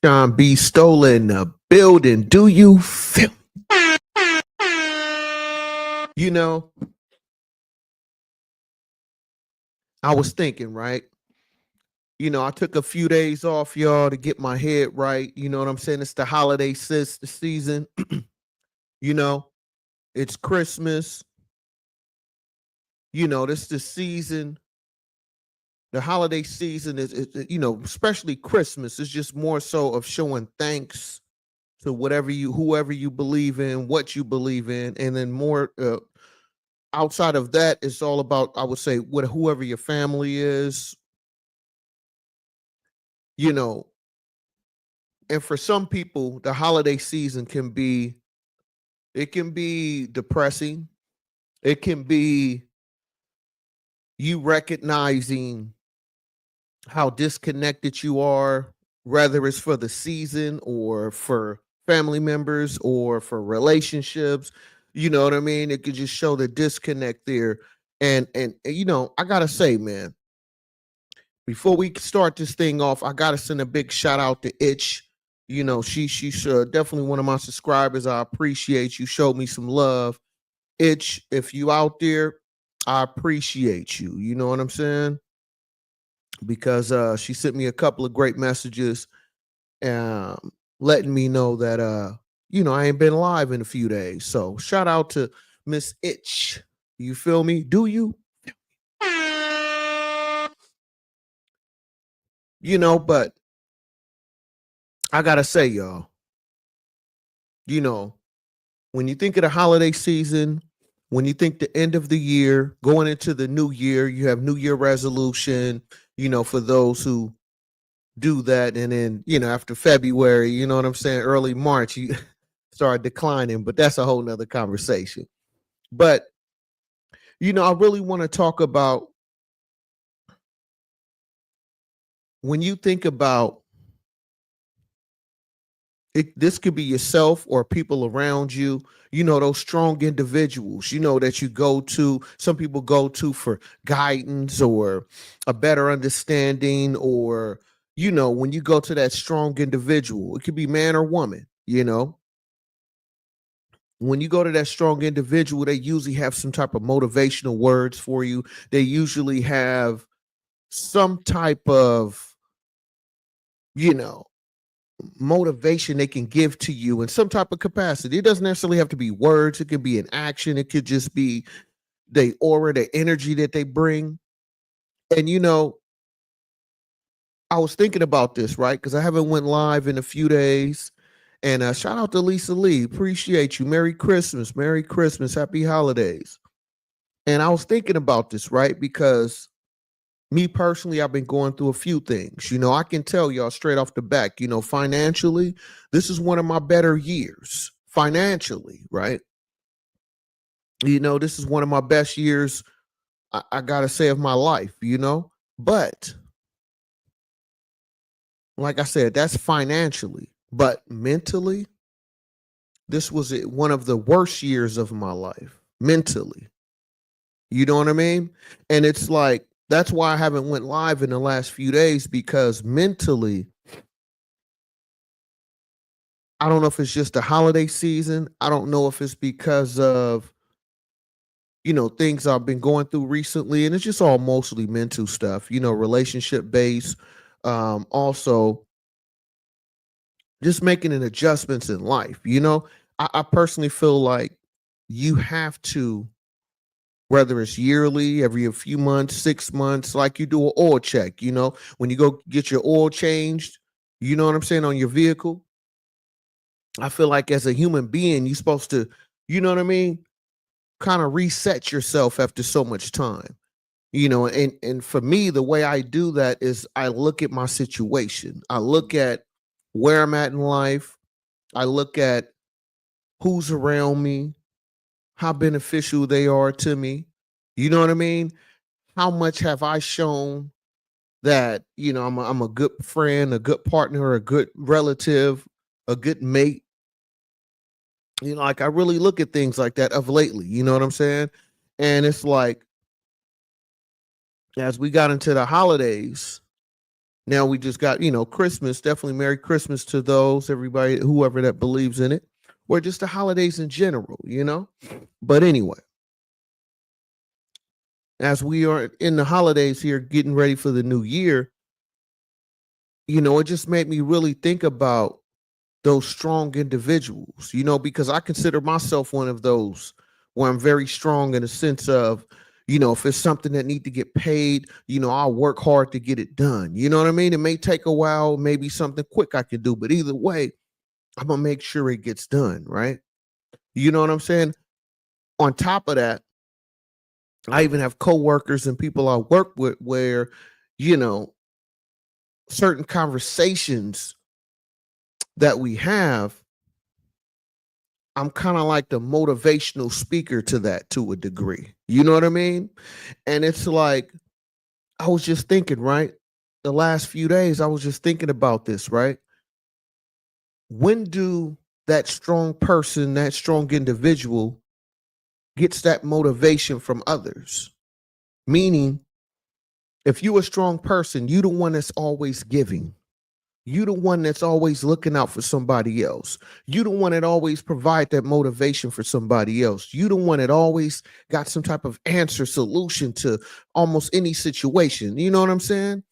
Sean B. Stolen the building. Do you feel? You know, I was thinking, right? I took a few days off, y'all, to get my head right. You know what I'm saying? It's the holiday season. you know, it's Christmas. This the season. The holiday season especially Christmas, is just more so of showing thanks to whoever you believe in, what you believe in, and then more outside of that, it's all about, I would say, whoever your family is, you know. And for some people, the holiday season can be depressing. It can be you recognizing how disconnected you are, whether it's for the season or for family members or for relationships. You know what I mean? It could just show the disconnect there. And I gotta say, man, before we start this thing off, I gotta send a big shout out to Itch. She's definitely one of my subscribers. I appreciate you. Showed me some love. Itch, if you out there, I appreciate you. You know what I'm saying? Because she sent me a couple of great messages, letting me know that I ain't been live in a few days. So shout out to Miss Itch. You feel me? Do you? But I gotta say, y'all, you know, when you think of the holiday season, when you think the end of the year, going into the new year, you have New Year resolution, for those who do that. And then, after February, you know what I'm saying, early March, you start declining, but that's a whole nother conversation. But, I really want to talk about when you think about it, this could be yourself or people around you, those strong individuals, that you go to. Some people go to for guidance or a better understanding, or, when you go to that strong individual, it could be man or woman, when you go to that strong individual, they usually have some type of motivational words for you. They usually have some type of, you know, motivation they can give to you in some type of capacity. It doesn't necessarily have to be words. It could be an action. It could just be the aura, the energy that they bring. And I was thinking about this, right? Because I haven't went live in a few days. And shout out to Lisa Lee. Appreciate you. Merry Christmas. Merry Christmas. Happy holidays. And I was thinking about this, right? Because me personally, I've been going through a few things. I can tell y'all straight off the back, financially, this is one of my better years financially, right? This is one of my best years, I gotta say, of my life, But like I said, that's financially. But mentally, this was one of the worst years of my life, mentally. You know what I mean? And it's like, that's why I haven't went live in the last few days, because mentally, I don't know if it's just the holiday season. I don't know if it's because of, things I've been going through recently. And it's just all mostly mental stuff, relationship based. Also, just making an adjustments in life. I personally feel like you have to, whether it's yearly, every a few months, 6 months, like you do an oil check, when you go get your oil changed, you know what I'm saying, on your vehicle. I feel like as a human being, you're supposed to, you know what I mean, kind of reset yourself after so much time. And for me, the way I do that is I look at my situation. I look at where I'm at in life. I look at who's around me, how beneficial they are to me. You know what I mean? How much have I shown that, I'm a good friend, a good partner, a good relative, a good mate? Like, I really look at things like that of lately. You know what I'm saying? And it's like, as we got into the holidays, Now we just got, Christmas. Definitely Merry Christmas to those, everybody, whoever that believes in it, or just the holidays in general. But anyway, as we are in the holidays here, getting ready for the new year, it just made me really think about those strong individuals, because I consider myself one of those where I'm very strong in the sense of, if it's something that need to get paid, I'll work hard to get it done. You know what I mean? It may take a while, maybe something quick I can do, but either way, I'm gonna make sure it gets done, right? You know what I'm saying? On top of that, I even have coworkers and people I work with where, you know, certain conversations that we have, I'm kind of like the motivational speaker to that to a degree. You know what I mean? And it's like, I was just thinking, right? The last few days, I was just thinking about this, right? When do that strong person, that strong individual gets that motivation from others? Meaning, if you're a strong person, you the one that's always giving. You the one that's always looking out for somebody else. You the one that always provide that motivation for somebody else. You the one that always got some type of answer solution to almost any situation. You know what I'm saying?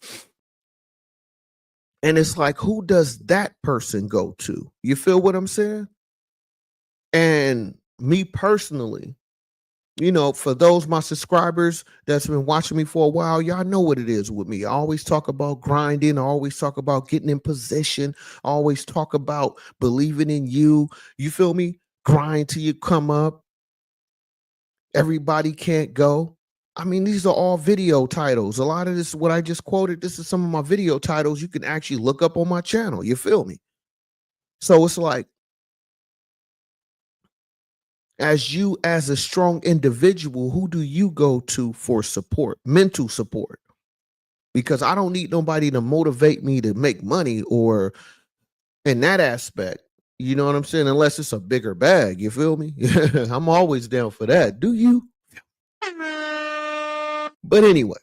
And it's like, who does that person go to? You feel what I'm saying? And me personally, for those my subscribers that's been watching me for a while, y'all know what it is with me. I always talk about grinding. I always talk about getting in position. I always talk about believing in you. You feel me? Grind till you come up. Everybody can't go. I mean, these are all video titles. A lot of this, what I just quoted, this is some of my video titles you can actually look up on my channel. You feel me? So it's like, as a strong individual, who do you go to for support, mental support? Because I don't need nobody to motivate me to make money or in that aspect. You know what I'm saying? Unless it's a bigger bag, you feel me? I'm always down for that. Do you? But anyway,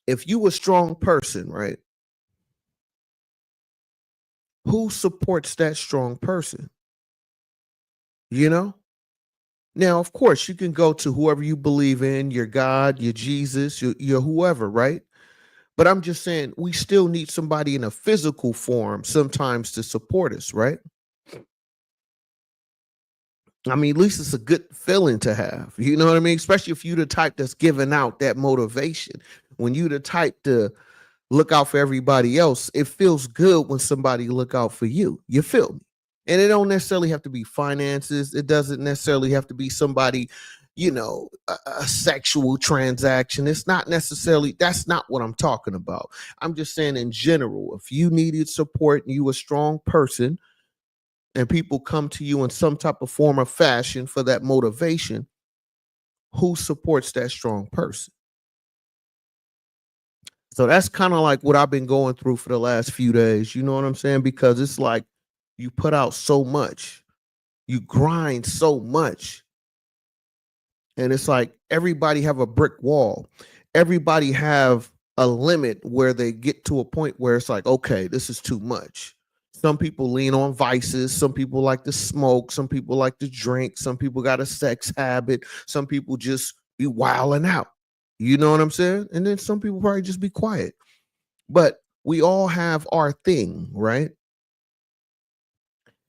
if you a strong person, right? Who supports that strong person? You know? Now, of course, you can go to whoever you believe in, your God, your Jesus, your whoever, right? But I'm just saying, we still need somebody in a physical form sometimes to support us, right? I mean, at least it's a good feeling to have. You know what I mean? Especially if you the type that's giving out that motivation. When you the type to look out for everybody else, it feels good when somebody look out for you. You feel me? And it don't necessarily have to be finances. It doesn't necessarily have to be somebody, a sexual transaction. It's not necessarily, that's not what I'm talking about. I'm just saying in general, if you needed support and you a strong person and people come to you in some type of form or fashion for that motivation, who supports that strong person? So that's kind of like what I've been going through for the last few days. You know what I'm saying? Because it's like you put out so much, you grind so much, and it's like everybody have a brick wall. Everybody have a limit where they get to a point where it's like, okay, this is too much. Some people lean on vices. Some people like to smoke. Some people like to drink. Some people got a sex habit. Some people just be wilding out. You know what I'm saying? And then some people probably just be quiet. But we all have our thing, right?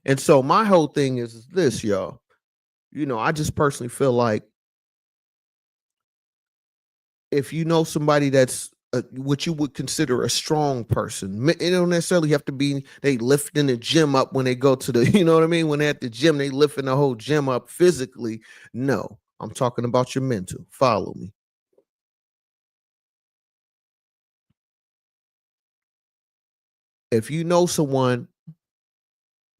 And so my whole thing is this, y'all. I just personally feel like if you know somebody that's what you would consider a strong person, it don't necessarily have to be they lifting the gym up when they go to the, you know what I mean? When they're at the gym, they lifting the whole gym up physically. No, I'm talking about your mental. Follow me. If you know someone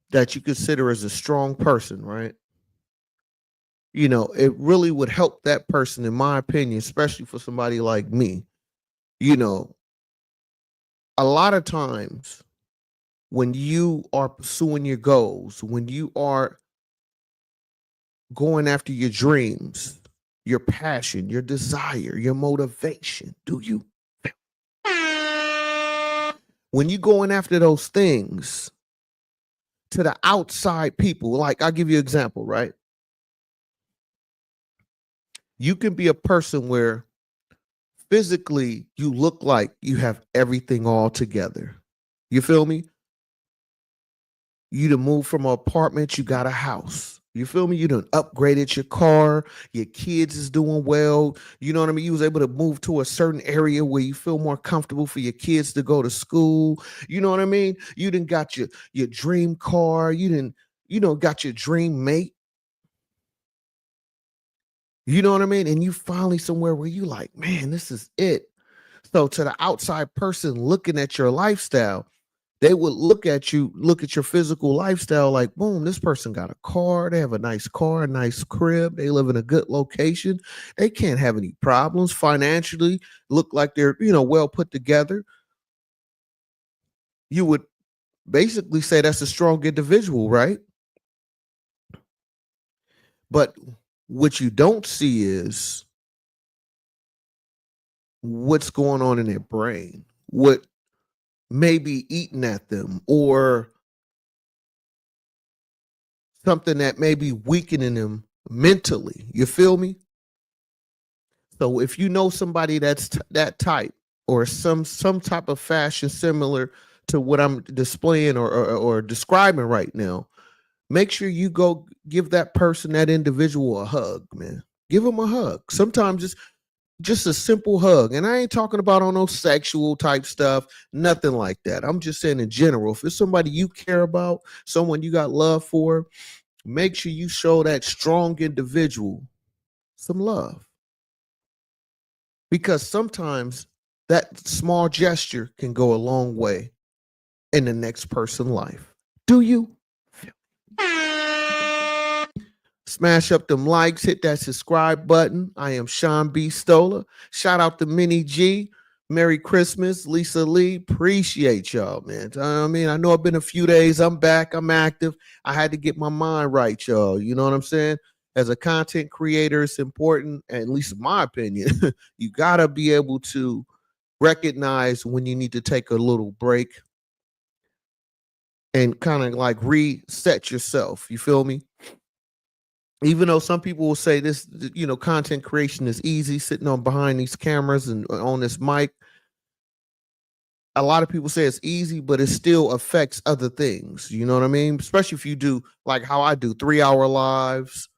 that you consider as a strong person, right? It really would help that person, in my opinion, especially for somebody like me. You know, a lot of times when you are pursuing your goals, when you are going after your dreams, your passion, your desire, your motivation, do you? when you going after those things to the outside people, like I'll give you an example, right? You can be a person where physically you look like you have everything all together. You feel me? You done moved from an apartment, you got a house. You feel me? You done upgraded your car, your kids is doing well. You know what I mean? You was able to move to a certain area where you feel more comfortable for your kids to go to school. You know what I mean? You done got your dream car, got your dream mate. You know what I mean? And you finally somewhere where you like, man, this is it. So to the outside person looking at your lifestyle, they would look at your physical lifestyle like, boom, this person got a car, they have a nice car, a nice crib, they live in a good location, they can't have any problems financially, look like they're, well put together. You would basically say that's a strong individual, right? But what you don't see is what's going on in their brain, what may be eating at them, or something that may be weakening them mentally. You feel me? So if you know somebody that's that type, or some type of fashion similar to what I'm displaying or describing right now, make sure you go give that person, that individual, a hug, man. Give them a hug. Sometimes it's just a simple hug. And I ain't talking about on no sexual type stuff, nothing like that. I'm just saying in general, if it's somebody you care about, someone you got love for, make sure you show that strong individual some love. Because sometimes that small gesture can go a long way in the next person's life. Do you? Smash up them likes, hit that subscribe button. I am Sean B. Stoller. Shout out to Minnie G. Merry Christmas, Lisa Lee. Appreciate y'all, man. I mean, I know it's been a few days. I'm back. I'm active. I had to get my mind right, y'all. You know what I'm saying? As a content creator, it's important, at least in my opinion, you got to be able to recognize when you need to take a little break and kind of like reset yourself. You feel me? Even though some people will say this, content creation is easy, sitting on behind these cameras and on this mic. A lot of people say it's easy, but it still affects other things. You know what I mean? Especially if you do like how I do 3-hour lives,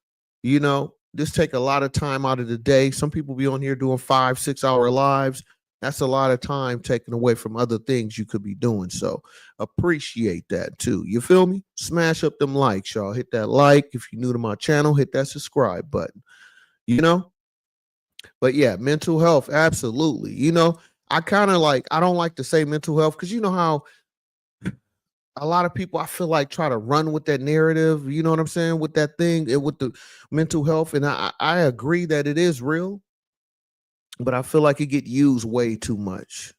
this take a lot of time out of the day. Some people be on here doing 5-6 hour lives. That's a lot of time taken away from other things you could be doing. So appreciate that too. You feel me? Smash up them likes, y'all. Hit that like. If you're new to my channel, hit that subscribe button. But yeah, mental health, absolutely. I kind of I don't like to say mental health because you know how a lot of people I feel like try to run with that narrative, you know what I'm saying, with that thing and with the mental health. And I agree that it is real, but I feel like it get used way too much.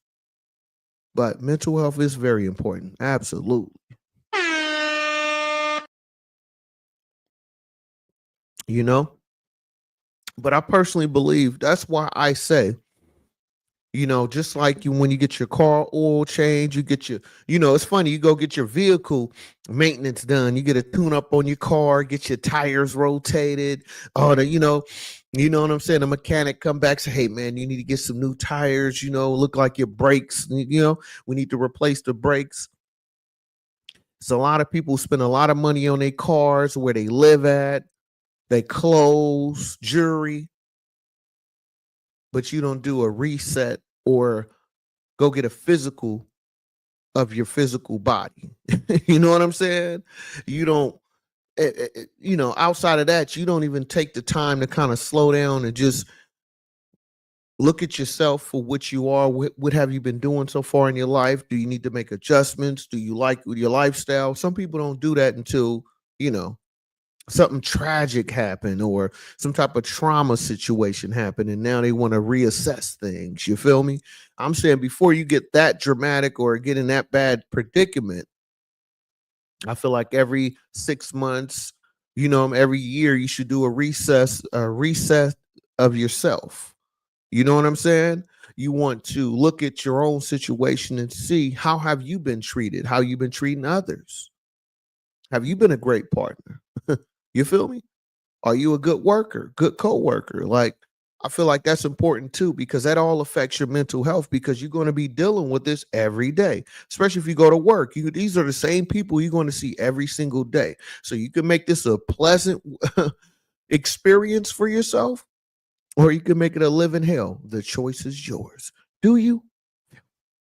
But mental health is very important. Absolutely. But I personally believe that's why I say, just like when you get your car oil change, you get it's funny, you go get your vehicle maintenance done, you get a tune up on your car, get your tires rotated, you know what I'm saying? The mechanic come back, say, hey man, you need to get some new tires, look like your brakes, we need to replace the brakes. So a lot of people spend a lot of money on their cars, where they live at, they clothes, jewelry, but you don't do a reset or go get a physical of your physical body. You know what I'm saying? You don't, outside of that, you don't even take the time to kind of slow down and just look at yourself for what you are. What have you been doing so far in your life? Do you need to make adjustments? Do you like your lifestyle? Some people don't do that until, something tragic happened or some type of trauma situation happened, and now they want to reassess things. You feel me? I'm saying before you get that dramatic or get in that bad predicament, I feel like every 6 months, every year, you should do a reset of yourself. You know what I'm saying? You want to look at your own situation and see how have you been treated, how you've been treating others. Have you been a great partner? You feel me? Are you a good worker, good co-worker? Like, I feel like that's important too, because that all affects your mental health, because you're going to be dealing with this every day, especially if you go to work. These are the same people you're going to see every single day. So you can make this a pleasant experience for yourself, or you can make it a living hell. The choice is yours. Do you?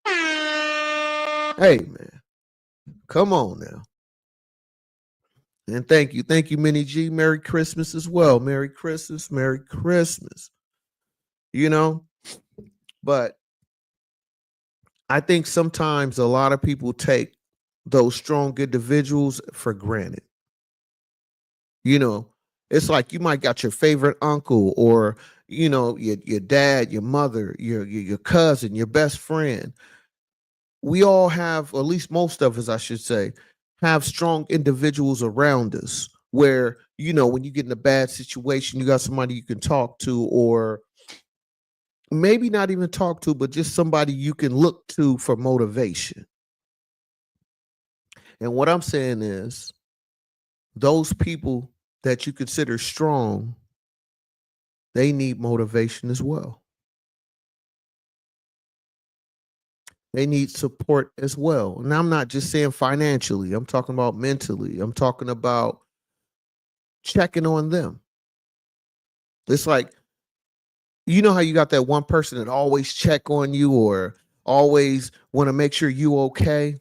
Hey, man, come on now. And thank you, Minnie G. Merry Christmas as well. Merry Christmas, Merry Christmas. You know, but I think sometimes a lot of people take those strong individuals for granted. You know, it's like you might got your favorite uncle, or your dad, your mother, your cousin, your best friend. We all have, or at least most of us, I should say, have strong individuals around us where, when you get in a bad situation, you got somebody you can talk to, or maybe not even talk to, but just somebody you can look to for motivation. And what I'm saying is, those people that you consider strong, they need motivation as well. They need support as well. And I'm not just saying financially, I'm talking about mentally. I'm talking about checking on them. It's like, how you got that one person that always check on you, or always want to make sure you okay.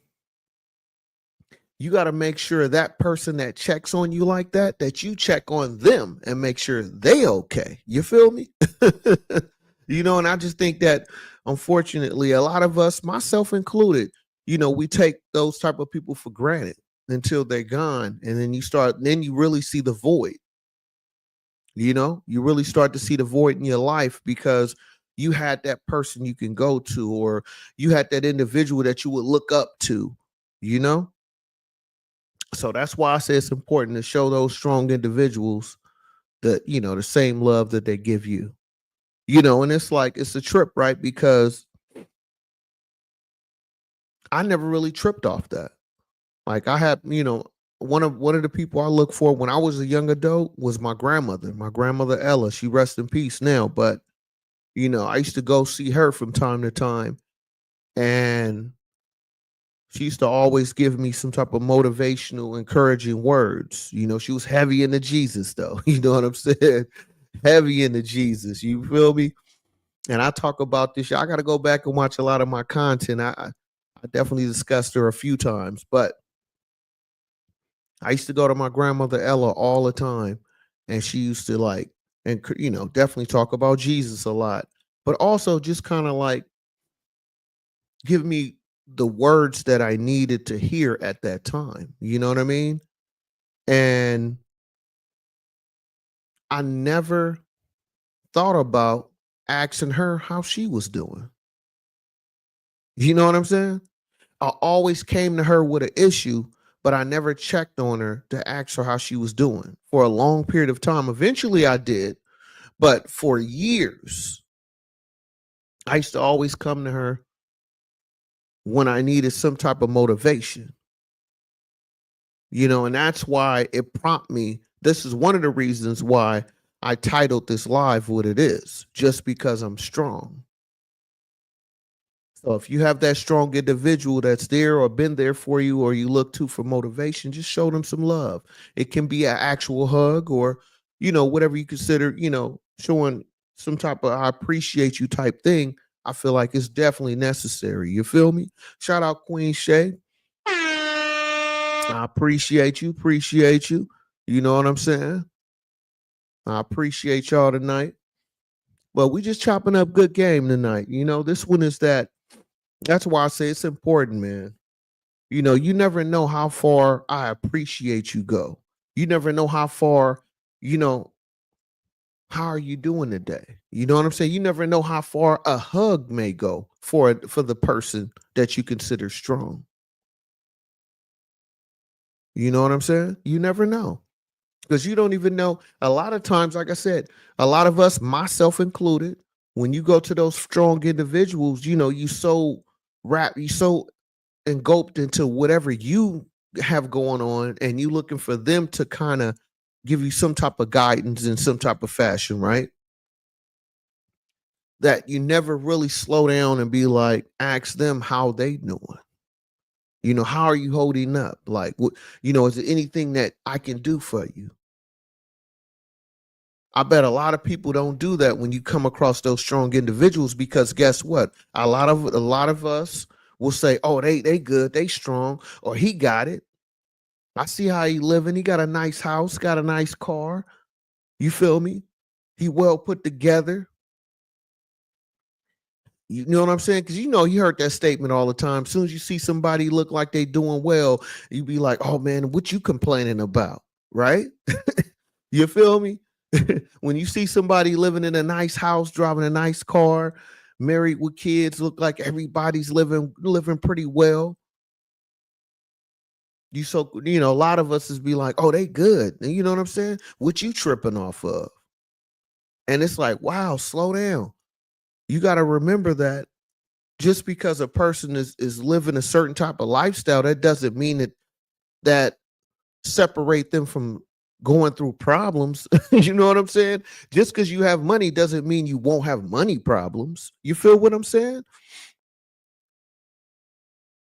You got to make sure that person that checks on you like that, that you check on them and make sure they okay. You feel me? And I just think that, unfortunately, a lot of us, myself included, we take those type of people for granted until they're gone. And then you really see the void. You really start to see the void in your life, because you had that person you can go to, or you had that individual that you would look up to, you know? So that's why I say it's important to show those strong individuals the same love that they give you. And it's like, it's a trip, right? Because I never really tripped off that. Like, I had, one of the people I look for when I was a young adult was my grandmother Ella. She rests in peace now, but I used to go see her from time to time, and she used to always give me some type of motivational, encouraging words. She was heavy into Jesus, though. You know what I'm saying? Heavy into Jesus. You feel me? And I talk about this. I got to go back and watch a lot of my content. I definitely discussed her a few times, but I used to go to my grandmother Ella all the time, and she used to and definitely talk about Jesus a lot, but also just kind of like give me the words that I needed to hear at that time. You know what I mean? And I never thought about asking her how she was doing. You know what I'm saying? I always came to her with an issue, but I never checked on her to ask her how she was doing for a long period of time. Eventually I did, but for years, I used to always come to her when I needed some type of motivation, and that's why it prompted me. This is one of the reasons why I titled this live what it is, just because I'm strong. So if you have that strong individual that's there or been there for you, or you look to for motivation, just show them some love. It can be an actual hug, or, whatever you consider, showing some type of I appreciate you type thing. I feel like it's definitely necessary. You feel me? Shout out Queen Shay. I appreciate you. Appreciate you. You know what I'm saying? I appreciate y'all tonight. Well, we just chopping up good game tonight. This one is that's why I say it's important, man. You never know how far I appreciate you go. You never know how far, how are you doing today? You know what I'm saying? You never know how far a hug may go for the person that you consider strong. You know what I'm saying? You never know. Because you don't even know. A lot of times, like I said, a lot of us, myself included, when you go to those strong individuals, you so engulfed into whatever you have going on, and you looking for them to kind of give you some type of guidance in some type of fashion, right? That you never really slow down and be like, ask them how they doing. How are you holding up? Like, what, is there anything that I can do for you? I bet a lot of people don't do that when you come across those strong individuals, because guess what? A lot of us will say, "Oh, they good, they strong, or he got it. I see how he living. He got a nice house, got a nice car. You feel me? He well put together." You know what I'm saying? Because you heard that statement all the time. As soon as you see somebody look like they doing well, you be like, "Oh man, what you complaining about?" Right? You feel me? When you see somebody living in a nice house, driving a nice car, married with kids, look like everybody's living pretty well. A lot of us is be like, "Oh, they good." And you know what I'm saying? What you tripping off of? And it's like, wow, slow down. You got to remember that just because a person is living a certain type of lifestyle, that doesn't mean that separate them from going through problems. You know what I'm saying? Just because you have money doesn't mean you won't have money problems. You feel what I'm saying?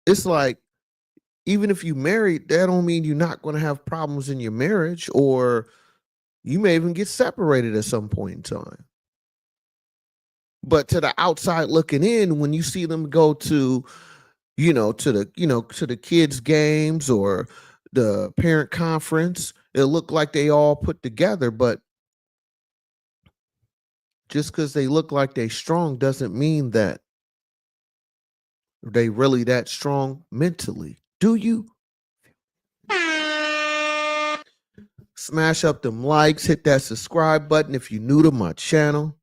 It's like, even if you married, that don't mean you're not going to have problems in your marriage, or you may even get separated at some point in time. But to the outside looking in, when you see them go to the kids games or the parent conference, it looked like they all put together. But just because they look like they strong doesn't mean that they really that strong mentally. Do you? Smash up them likes, hit that subscribe button if you're new to my channel.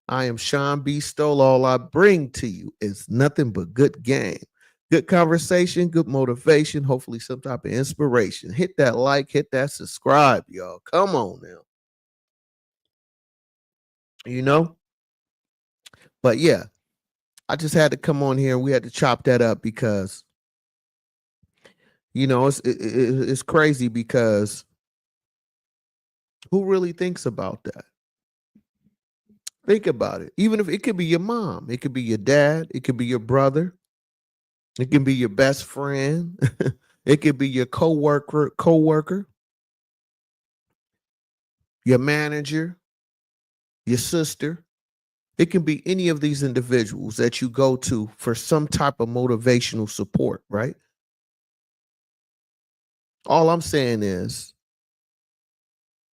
I am Sean B. Stoll. All I bring to you is nothing but good game, good conversation, good motivation, hopefully some type of inspiration. Hit that like, hit that subscribe, y'all. Come on now. You know? But yeah, I just had to come on here and we had to chop that up because, it's crazy because who really thinks about that? Think about it. Even if it could be your mom, it could be your dad, it could be your brother, it can be your best friend, it could be your coworker, your manager, your sister. It can be any of these individuals that you go to for some type of motivational support, right? All I'm saying is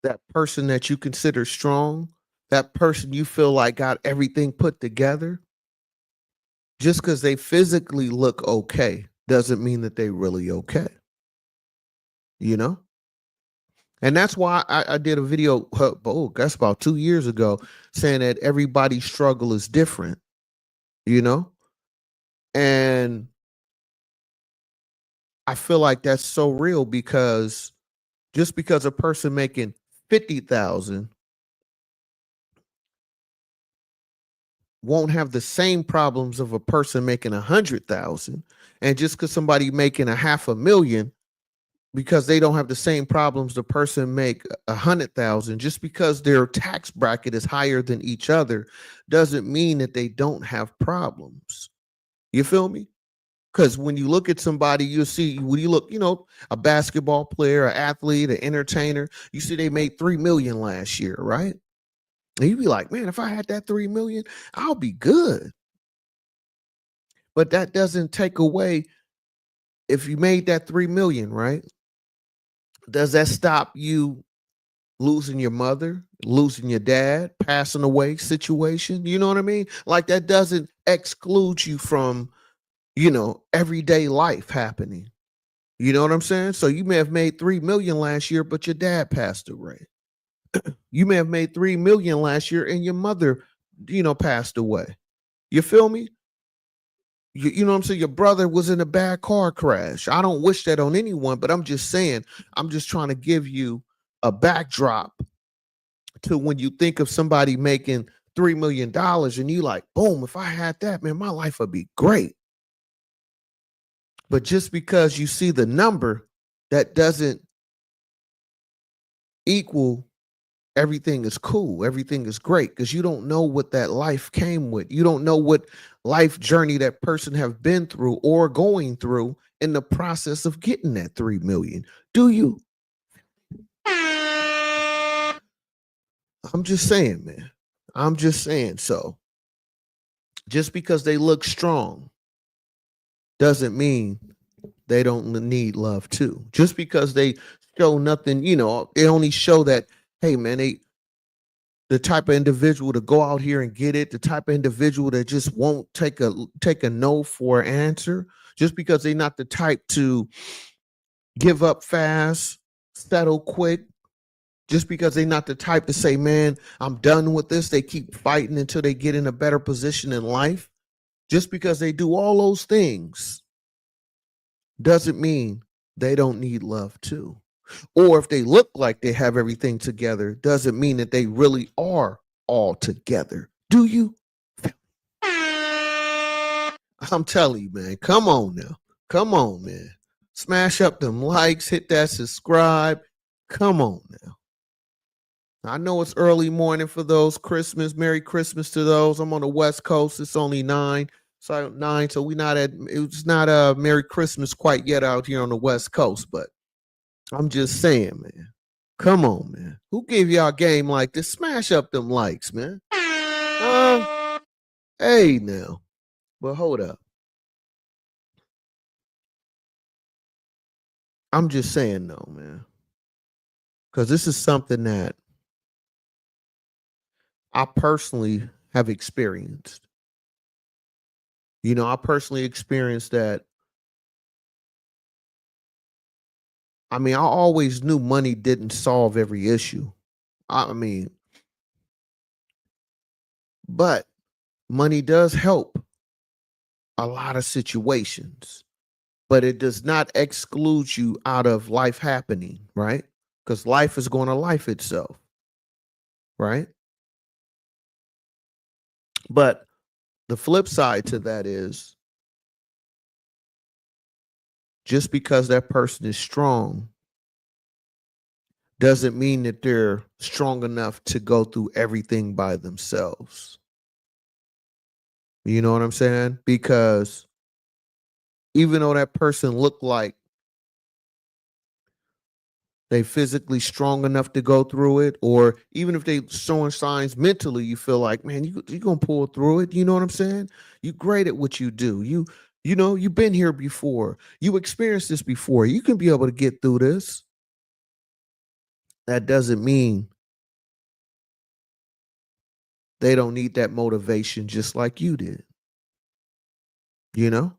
that person that you consider strong, that person you feel like got everything put together, just because they physically look okay doesn't mean that they really okay, you know? And that's why I did a video, that's about 2 years ago, saying that everybody's struggle is different, you know? And I feel like that's so real because just because a person making 50,000 won't have the same problems of a person making 100,000, and just because somebody making a half a million, because they don't have the same problems the person make 100,000, just because their tax bracket is higher than each other doesn't mean that they don't have problems. You feel me? Because when you look at somebody, you'll see, when you look, a basketball player, an athlete, an entertainer, you see they made 3 million last year, right? And you be like, man, if I had that 3 million, I'll be good. But that doesn't take away, if you made that 3 million, right? Does that stop you losing your mother, losing your dad, passing away situation? You know what I mean? Like, that doesn't exclude you from, everyday life happening. You know what I'm saying? So you may have made 3 million last year, but your dad passed away. You may have made 3 million last year and your mother, passed away. You feel me? You know what I'm saying? Your brother was in a bad car crash. I don't wish that on anyone, but I'm just saying, I'm just trying to give you a backdrop to when you think of somebody making $3 million and you like, boom, if I had that, man, my life would be great. But just because you see the number, that doesn't equal everything is cool, everything is great, because you don't know what that life came with. You don't know what life journey that person have been through or going through in the process of getting that 3 million. Do you? I'm just saying, man. I'm just saying. So just because they look strong doesn't mean they don't need love too. Just because they show nothing, they only show that, hey man, the type of individual to go out here and get it, the type of individual that just won't take a no for an answer, just because they're not the type to give up fast, settle quick, just because they're not the type to say, man, I'm done with this. They keep fighting until they get in a better position in life. Just because they do all those things doesn't mean they don't need love too. Or if they look like they have everything together, doesn't mean that they really are all together. Do you? I'm telling you, man. Come on now. Come on, man. Smash up them likes, hit that subscribe. Come on now. I know it's early morning for those. Christmas. Merry Christmas to those. I'm on the West Coast. It's only 9. So 9. So it's not a Merry Christmas quite yet out here on the West Coast, but I'm just saying, man. Come on, man. Who gave y'all a game like this? Smash up them likes, man. Hey now. But hold up. I'm just saying though, man. Because this is something that I personally have experienced. I personally experienced that. I mean, I always knew money didn't solve every issue. I mean, but money does help a lot of situations, but it does not exclude you out of life happening, right? Because life is going to life itself, right? But the flip side to that is just because that person is strong doesn't mean that they're strong enough to go through everything by themselves. You know what I'm saying? Because even though that person looked like they physically strong enough to go through it, or even if they showing signs mentally, you feel like, man, you gonna pull through it. You know what I'm saying? You great at what you do. You've been here before. You experienced this before. You can be able to get through this. That doesn't mean they don't need that motivation just like you did. You know?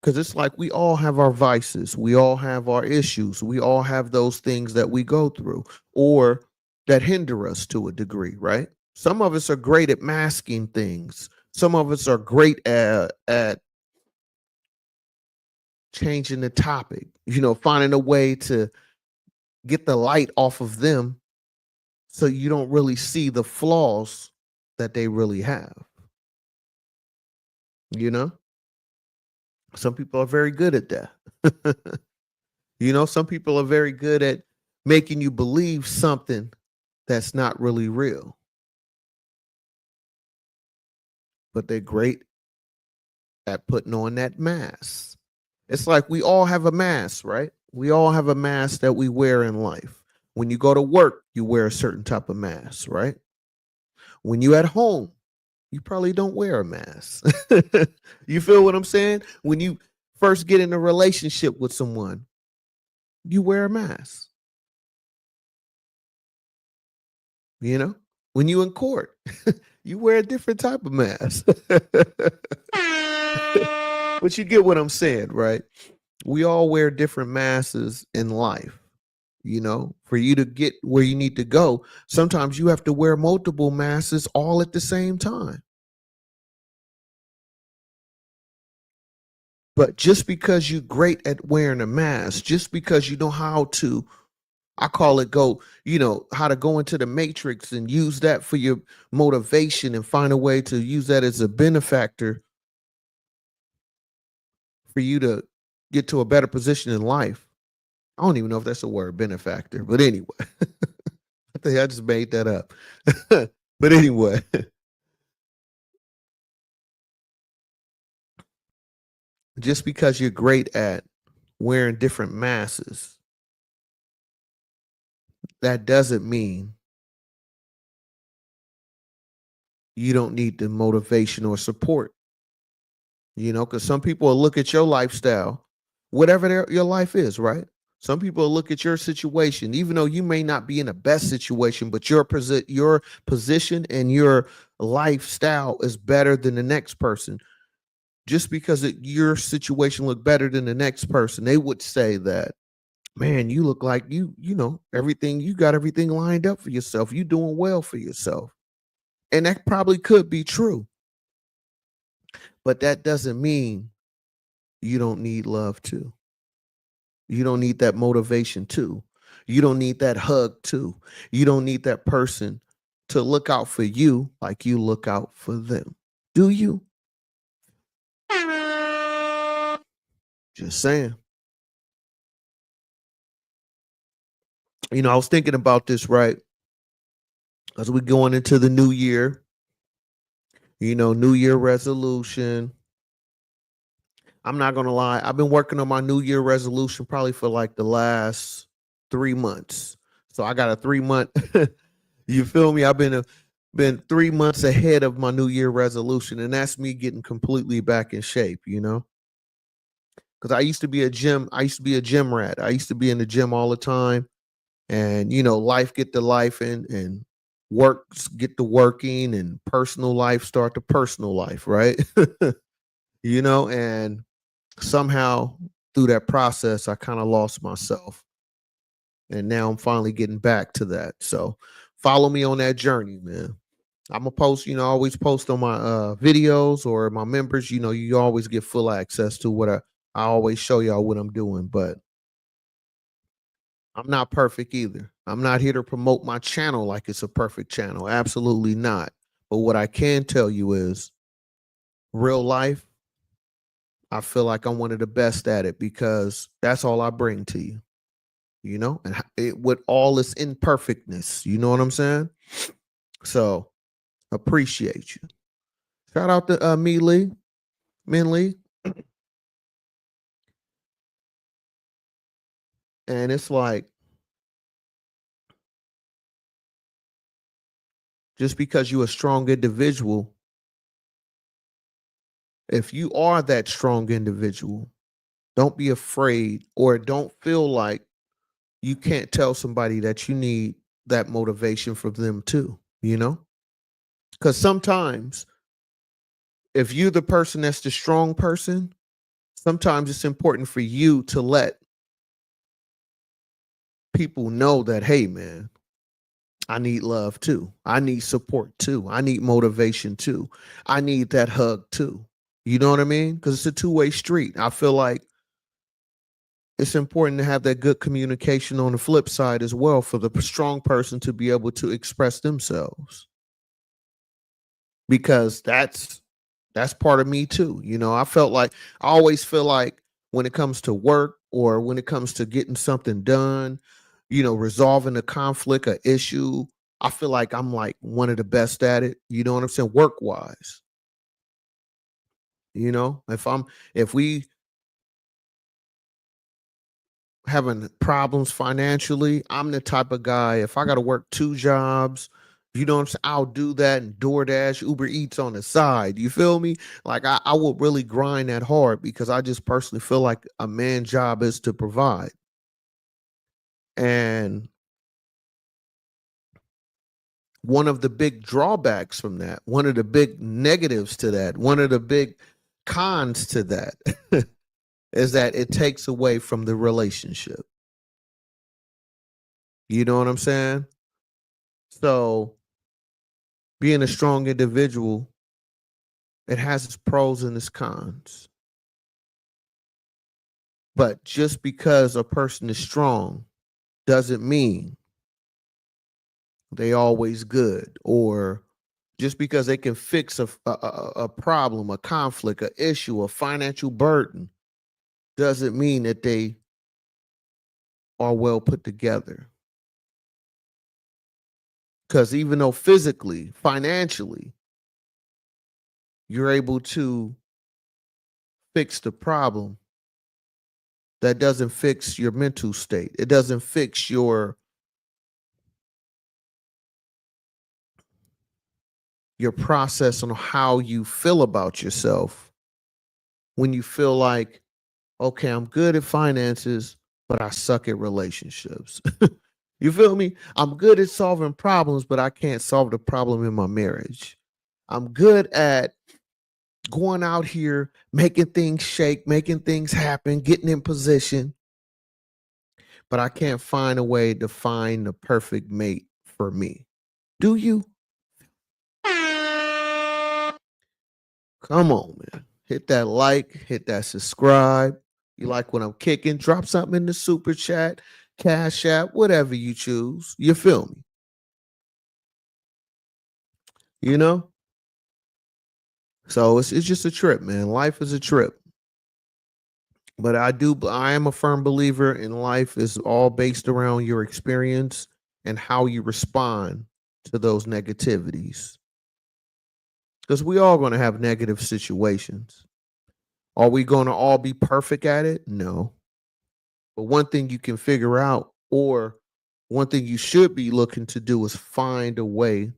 Because it's like we all have our vices, we all have our issues, we all have those things that we go through or that hinder us to a degree, right? Some of us are great at masking things, some of us are great at changing the topic, finding a way to get the light off of them so you don't really see the flaws that they really have. Some people are very good at that. Some people are very good at making you believe something that's not really real. But they're great at putting on that mask. It's like we all have a mask, right? We all have a mask that we wear in life. When you go to work, you wear a certain type of mask, right? When you at home, you probably don't wear a mask. You feel what I'm saying? When you first get in a relationship with someone, you wear a mask. When you in court, you wear a different type of mask. But you get what I'm saying, right? We all wear different masks in life. For you to get where you need to go, sometimes you have to wear multiple masks all at the same time. But just because you're great at wearing a mask, just because you know how to I call it how to go into the matrix and use that for your motivation and find a way to use that as a benefactor for you to get to a better position in life. I don't even know if that's a word, benefactor, but anyway, I think I just made that up. But anyway, just because you're great at wearing different masses, that doesn't mean you don't need the motivation or support, because some people will look at your lifestyle, whatever your life is, right? Some people will look at your situation, even though you may not be in the best situation, but your position and your lifestyle is better than the next person. Just because your situation look better than the next person, they would say that, man, you look like you got everything lined up for yourself. You doing well for yourself. And that probably could be true. But that doesn't mean you don't need love too. You don't need that motivation too. You don't need that hug too. You don't need that person to look out for you like you look out for them. Do you? Just saying. I was thinking about this, right? As we going into the new year, New Year resolution. I'm not gonna lie. I've been working on my New Year resolution probably for like the last 3 months. So I got a 3 month. You feel me? I've been 3 months ahead of my New Year resolution, and that's me getting completely back in shape. Because I used to be a gym. I used to be a gym rat. I used to be in the gym all the time, and life get to life and work get to working, and personal life start to personal life, right? And somehow through that process, I kind of lost myself. And now I'm finally getting back to that. So follow me on that journey, man. I'm gonna post, I always post on my videos or my members, you always get full access to what I always show y'all what I'm doing, but I'm not perfect either. I'm not here to promote my channel like it's a perfect channel. Absolutely not. But what I can tell you is real life, I feel like I'm one of the best at it because that's all I bring to you, and with all its imperfectness, you know what I'm saying? So appreciate you. Shout out to Min Lee. And it's like, just because you're a strong individual, if you are that strong individual, don't be afraid or don't feel like you can't tell somebody that you need that motivation from them too, Because sometimes if you're the person that's the strong person, sometimes it's important for you to let people know that, hey, man, I need love too. I need support too. I need motivation too. I need that hug too. You know what I mean? Because it's a two-way street. I feel like it's important to have that good communication on the flip side as well for the strong person to be able to express themselves. Because that's part of me too. I always feel like when it comes to work or when it comes to getting something done, resolving a conflict, a issue, I feel like I'm like one of the best at it. You know what I'm saying? Work wise. If we having problems financially, I'm the type of guy, if I gotta work 2 jobs, you know what I'm saying? I'll do that and DoorDash, Uber Eats on the side. You feel me? Like I will really grind that hard because I just personally feel like a man's job is to provide. And one of the big drawbacks from that, one of the big negatives to that, one of the big cons to that is that it takes away from the relationship. You know what I'm saying? So being a strong individual, it has its pros and its cons. But just because a person is strong doesn't mean they always good, or just because they can fix a problem, a conflict, a issue, a financial burden, doesn't mean that they are well put together. Because even though physically, financially, you're able to fix the problem, that doesn't fix your mental state. It doesn't fix your process on how you feel about yourself when you feel like, okay, I'm good at finances, but I suck at relationships. You feel me? I'm good at solving problems, but I can't solve the problem in my marriage. I'm good at going out here, making things shake, making things happen, getting in position, but I can't find a way to find the perfect mate for me. Do you? Come on, man. Hit that like, hit that subscribe. You like what I'm kicking? Drop something in the super chat, cash app, whatever you choose. You feel me? You know? So it's just a trip, man. Life is a trip. But I am a firm believer in life is all based around your experience and how you respond to those negativities. Because we all going to have negative situations. Are we going to all be perfect at it? No. But one thing you can figure out, or one thing you should be looking to do, is find a way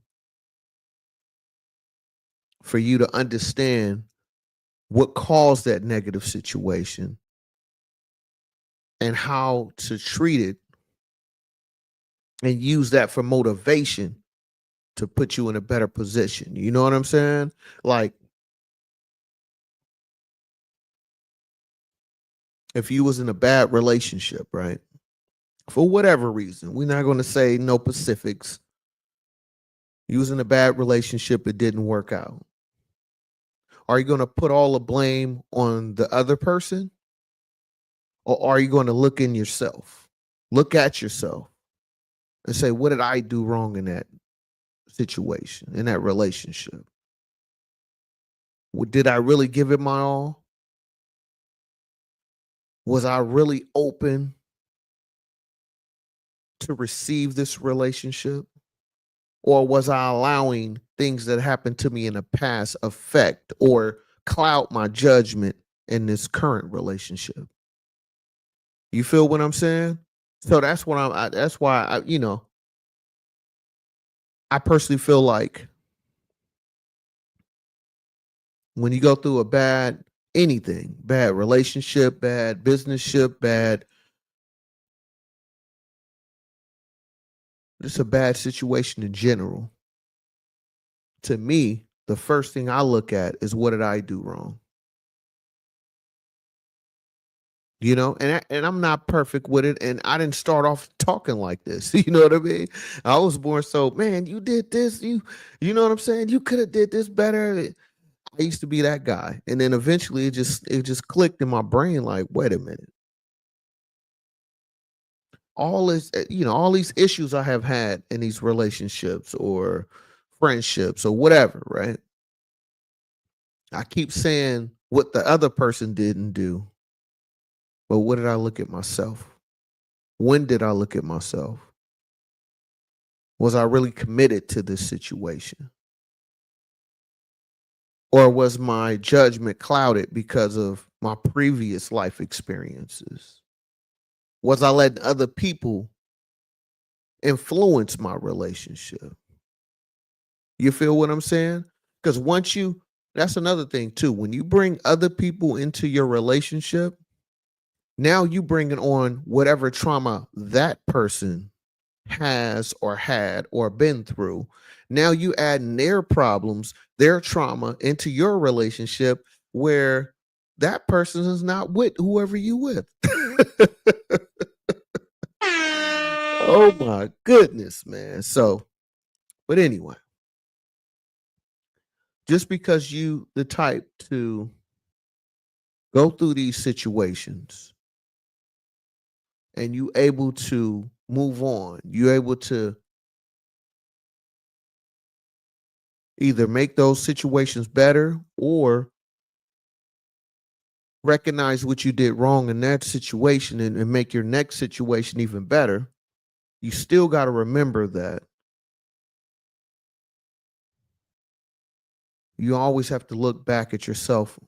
for you to understand what caused that negative situation and how to treat it and use that for motivation to put you in a better position. You know what I'm saying? Like, if you was in a bad relationship, right? For whatever reason, we're not going to say no specifics. You was in a bad relationship, it didn't work out. Are you going to put all the blame on the other person? Or are you going to look in yourself? Look at yourself and say, what did I do wrong in that situation, in that relationship? Did I really give it my all? Was I really open to receive this relationship? Or was I allowing things that happened to me in the past affect or cloud my judgment in this current relationship? You feel what I'm saying? So that's what that's why I personally feel like when you go through a bad anything, bad relationship, bad business ship, bad, just a bad situation in general, to me, the first thing I look at is, what did I do wrong? And I'm not perfect with it, and I didn't start off talking like this. You know what I mean? I was born so, man, you did this, you know what I'm saying? You could have did this better. I used to be that guy. And then eventually it just clicked in my brain, like, wait a minute. All this, all these issues I have had in these relationships or friendships or whatever, right? I keep saying what the other person didn't do, but what did I look at myself? When did I look at myself? Was I really committed to this situation? Or was my judgment clouded because of my previous life experiences? Was I letting other people influence my relationship? You feel what I'm saying? Because that's another thing too. When you bring other people into your relationship, now you bringing on whatever trauma that person has or had or been through. Now you adding their problems, their trauma into your relationship, where that person is not with whoever you with. Oh my goodness, man. So, but anyway, just because you the type to go through these situations and you able to move on. You're able to either make those situations better or recognize what you did wrong in that situation and make your next situation even better. You still got to remember that you always have to look back at yourself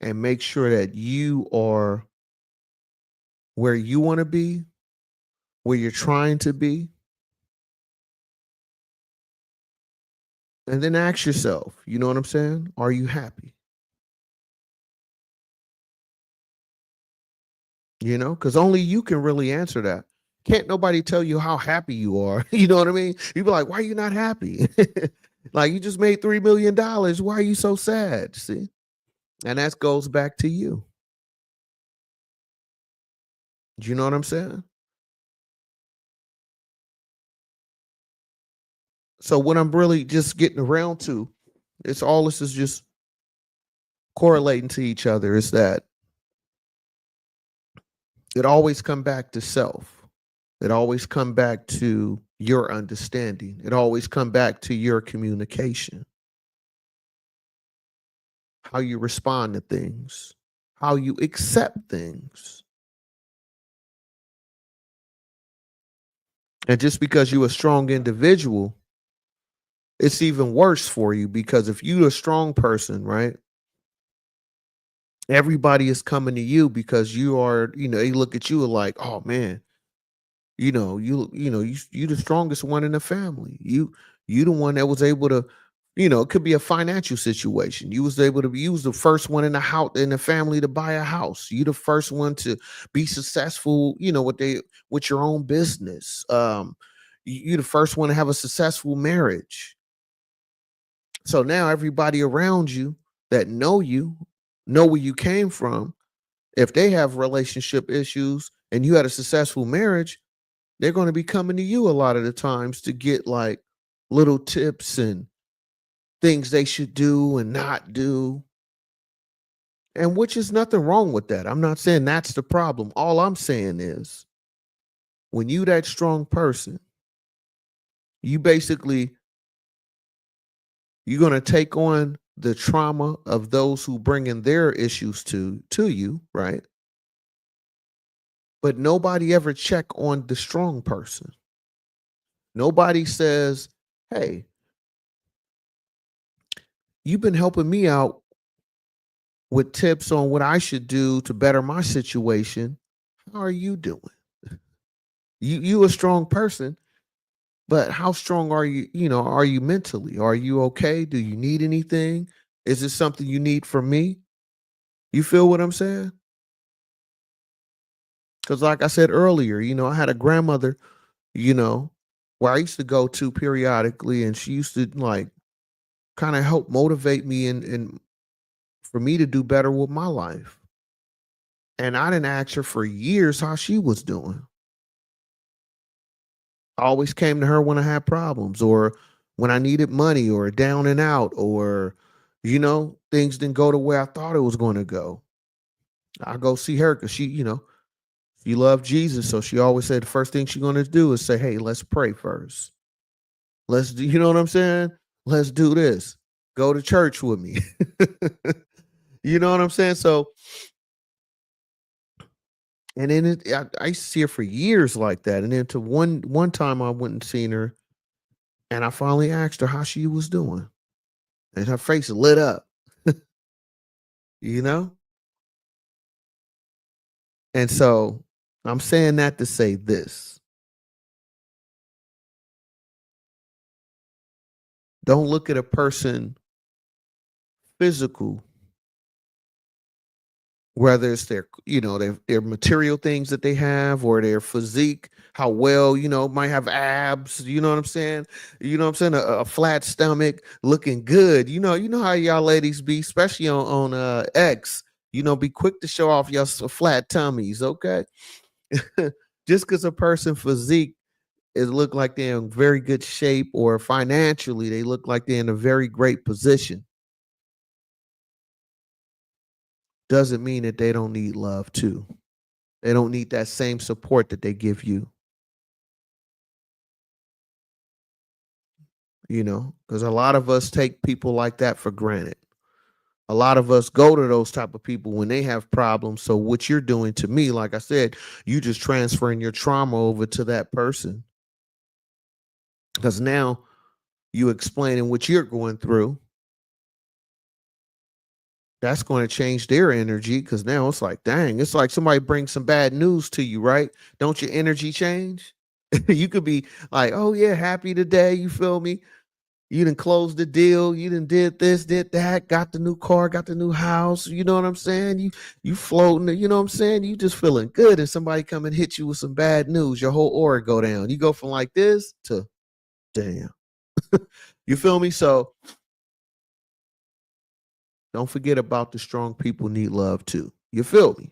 and make sure that you are where you want to be, where you're trying to be, and then ask yourself, you know what I'm saying? Are you happy? You know, because only you can really answer that. Can't nobody tell you how happy you are. You know what I mean? You be like, why are you not happy? Like you just made $3 million. Why are you so sad? See? And that goes back to you. Do you know what I'm saying? So what I'm really just getting around to, it's all this is just correlating to each other, is that it always come back to self. It always come back to your understanding. It always come back to your communication, how you respond to things, how you accept things. And just because you're a strong individual, it's even worse for you because if you're a strong person, right? Everybody is coming to you because you are, they look at you like, oh man, you the strongest one in the family. You the one that was able to, it could be a financial situation. You was the first one in the house in the family to buy a house. You the first one to be successful, with your own business. You the first one to have a successful marriage. So now everybody around you that know where you came from. If they have relationship issues and you had a successful marriage, they're going to be coming to you a lot of the times to get like little tips and things they should do and not do. And which is nothing wrong with that. I'm not saying that's the problem. All I'm saying is when you that strong person, you basically you're going to take on the trauma of those who bring in their issues to you, right? But nobody ever check on the strong person. Nobody says, "Hey, you've been helping me out with tips on what I should do to better my situation. How are you doing? You a strong person, but how strong are you, are you mentally? Are you okay? Do you need anything? Is this something you need from me?" You feel what I'm saying? Cuz like I said earlier, I had a grandmother, you know, where I used to go to periodically and she used to like kind of help motivate me and for me to do better with my life. And I didn't ask her for years how she was doing. I always came to her when I had problems or when I needed money or down and out or, things didn't go the way I thought it was going to go. I go see her because she loved Jesus. So she always said the first thing she's going to do is say, "Hey, let's pray first. Let's do," you know what I'm saying? "Let's do this. Go to church with me." You know what I'm saying? So, and then I used to see her for years like that. And then to one time I went and seen her and I finally asked her how she was doing. And her face lit up, you know? And so I'm saying that to say this. Don't look at a person physical, whether it's their material things that they have or their physique, how well, might have abs, you know what I'm saying? You know what I'm saying? A flat stomach, looking good. You know how y'all ladies be, especially on X, be quick to show off your flat tummies, okay? Just because a person physique it look like they're in very good shape or financially they look like they're in a very great position doesn't mean that they don't need love too. They don't need that same support that they give you. because a lot of us take people like that for granted. A lot of us go to those type of people when they have problems. So what you're doing to me, like I said, you just transferring your trauma over to that person, because now you explaining what you're going through. That's going to change their energy, because now it's like, dang, it's like somebody brings some bad news to you, right? Don't your energy change? You could be like, oh yeah, happy today. You feel me? You done closed the deal. You done did this, did that, got the new car, got the new house. You know what I'm saying? You floating, you know what I'm saying? You just feeling good. And somebody come and hit you with some bad news, your whole aura go down. You go from like this to damn. You feel me? So don't forget about the strong people need love too. You feel me?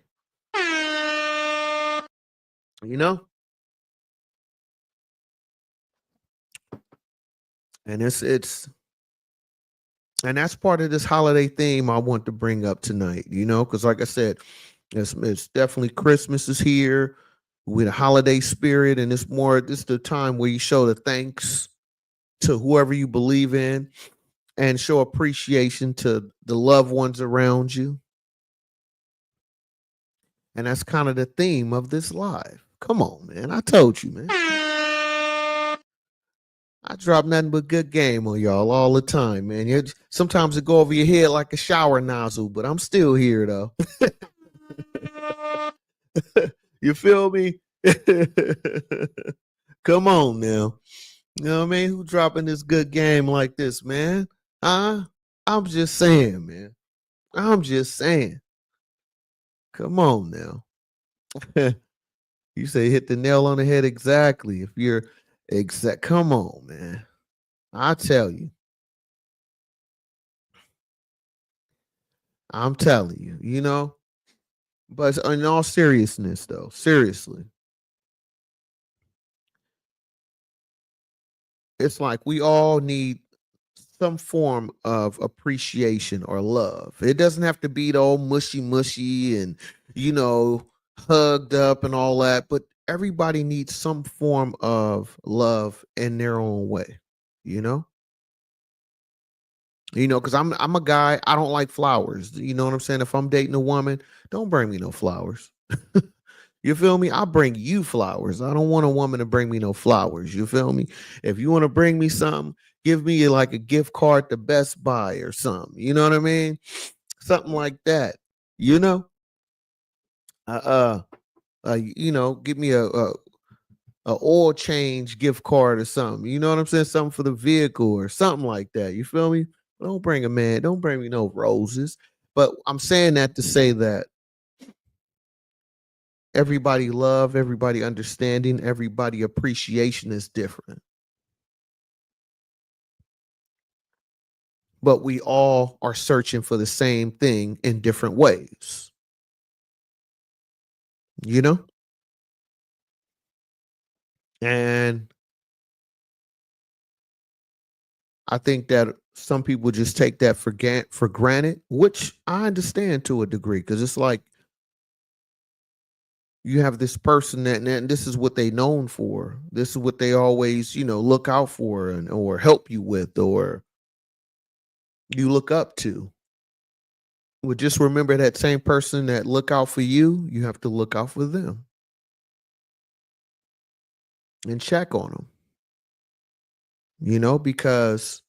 You know? And it's and that's part of this holiday theme I want to bring up tonight, because like I said, it's definitely Christmas is here with a holiday spirit, and this the time where you show the thanks to whoever you believe in and show appreciation to the loved ones around you. And that's kind of the theme of this live. Come on, man. I told you, man. I drop nothing but good game on y'all all the time, man. Sometimes it go over your head like a shower nozzle, but I'm still here though. You feel me? Come on now. You know what I mean? Who dropping this good game like this, man? Huh? I'm just saying, man. I'm just saying. Come on now. You say hit the nail on the head exactly. If you're come on, man. I tell you. I'm telling you, But in all seriousness, though, seriously, it's like we all need some form of appreciation or love. It doesn't have to be the old mushy mushy and you know hugged up and all that, but everybody needs some form of love in their own way. You know, because I'm a guy. I don't like flowers. You know what I'm saying? If I'm dating a woman, don't bring me no flowers. You feel me? I'll bring you flowers. I don't want a woman to bring me no flowers. You feel me? If you want to bring me something, give me like a gift card to Best Buy or something. You know what I mean? Something like that. You know? Uh give me a oil change gift card or something. You know what I'm saying? Something for the vehicle or something like that. You feel me? Don't bring a man. Don't bring me no roses. But I'm saying that to say that everybody love, everybody understanding, everybody appreciation is different. But we all are searching for the same thing in different ways, you know? And I think that some people just take that for granted, which I understand to a degree, because it's like you have this person and this is what they known for. This is what they always, look out for and or help you with or you look up to. Well, just remember that same person that look out for you, you have to look out for them and check on them, because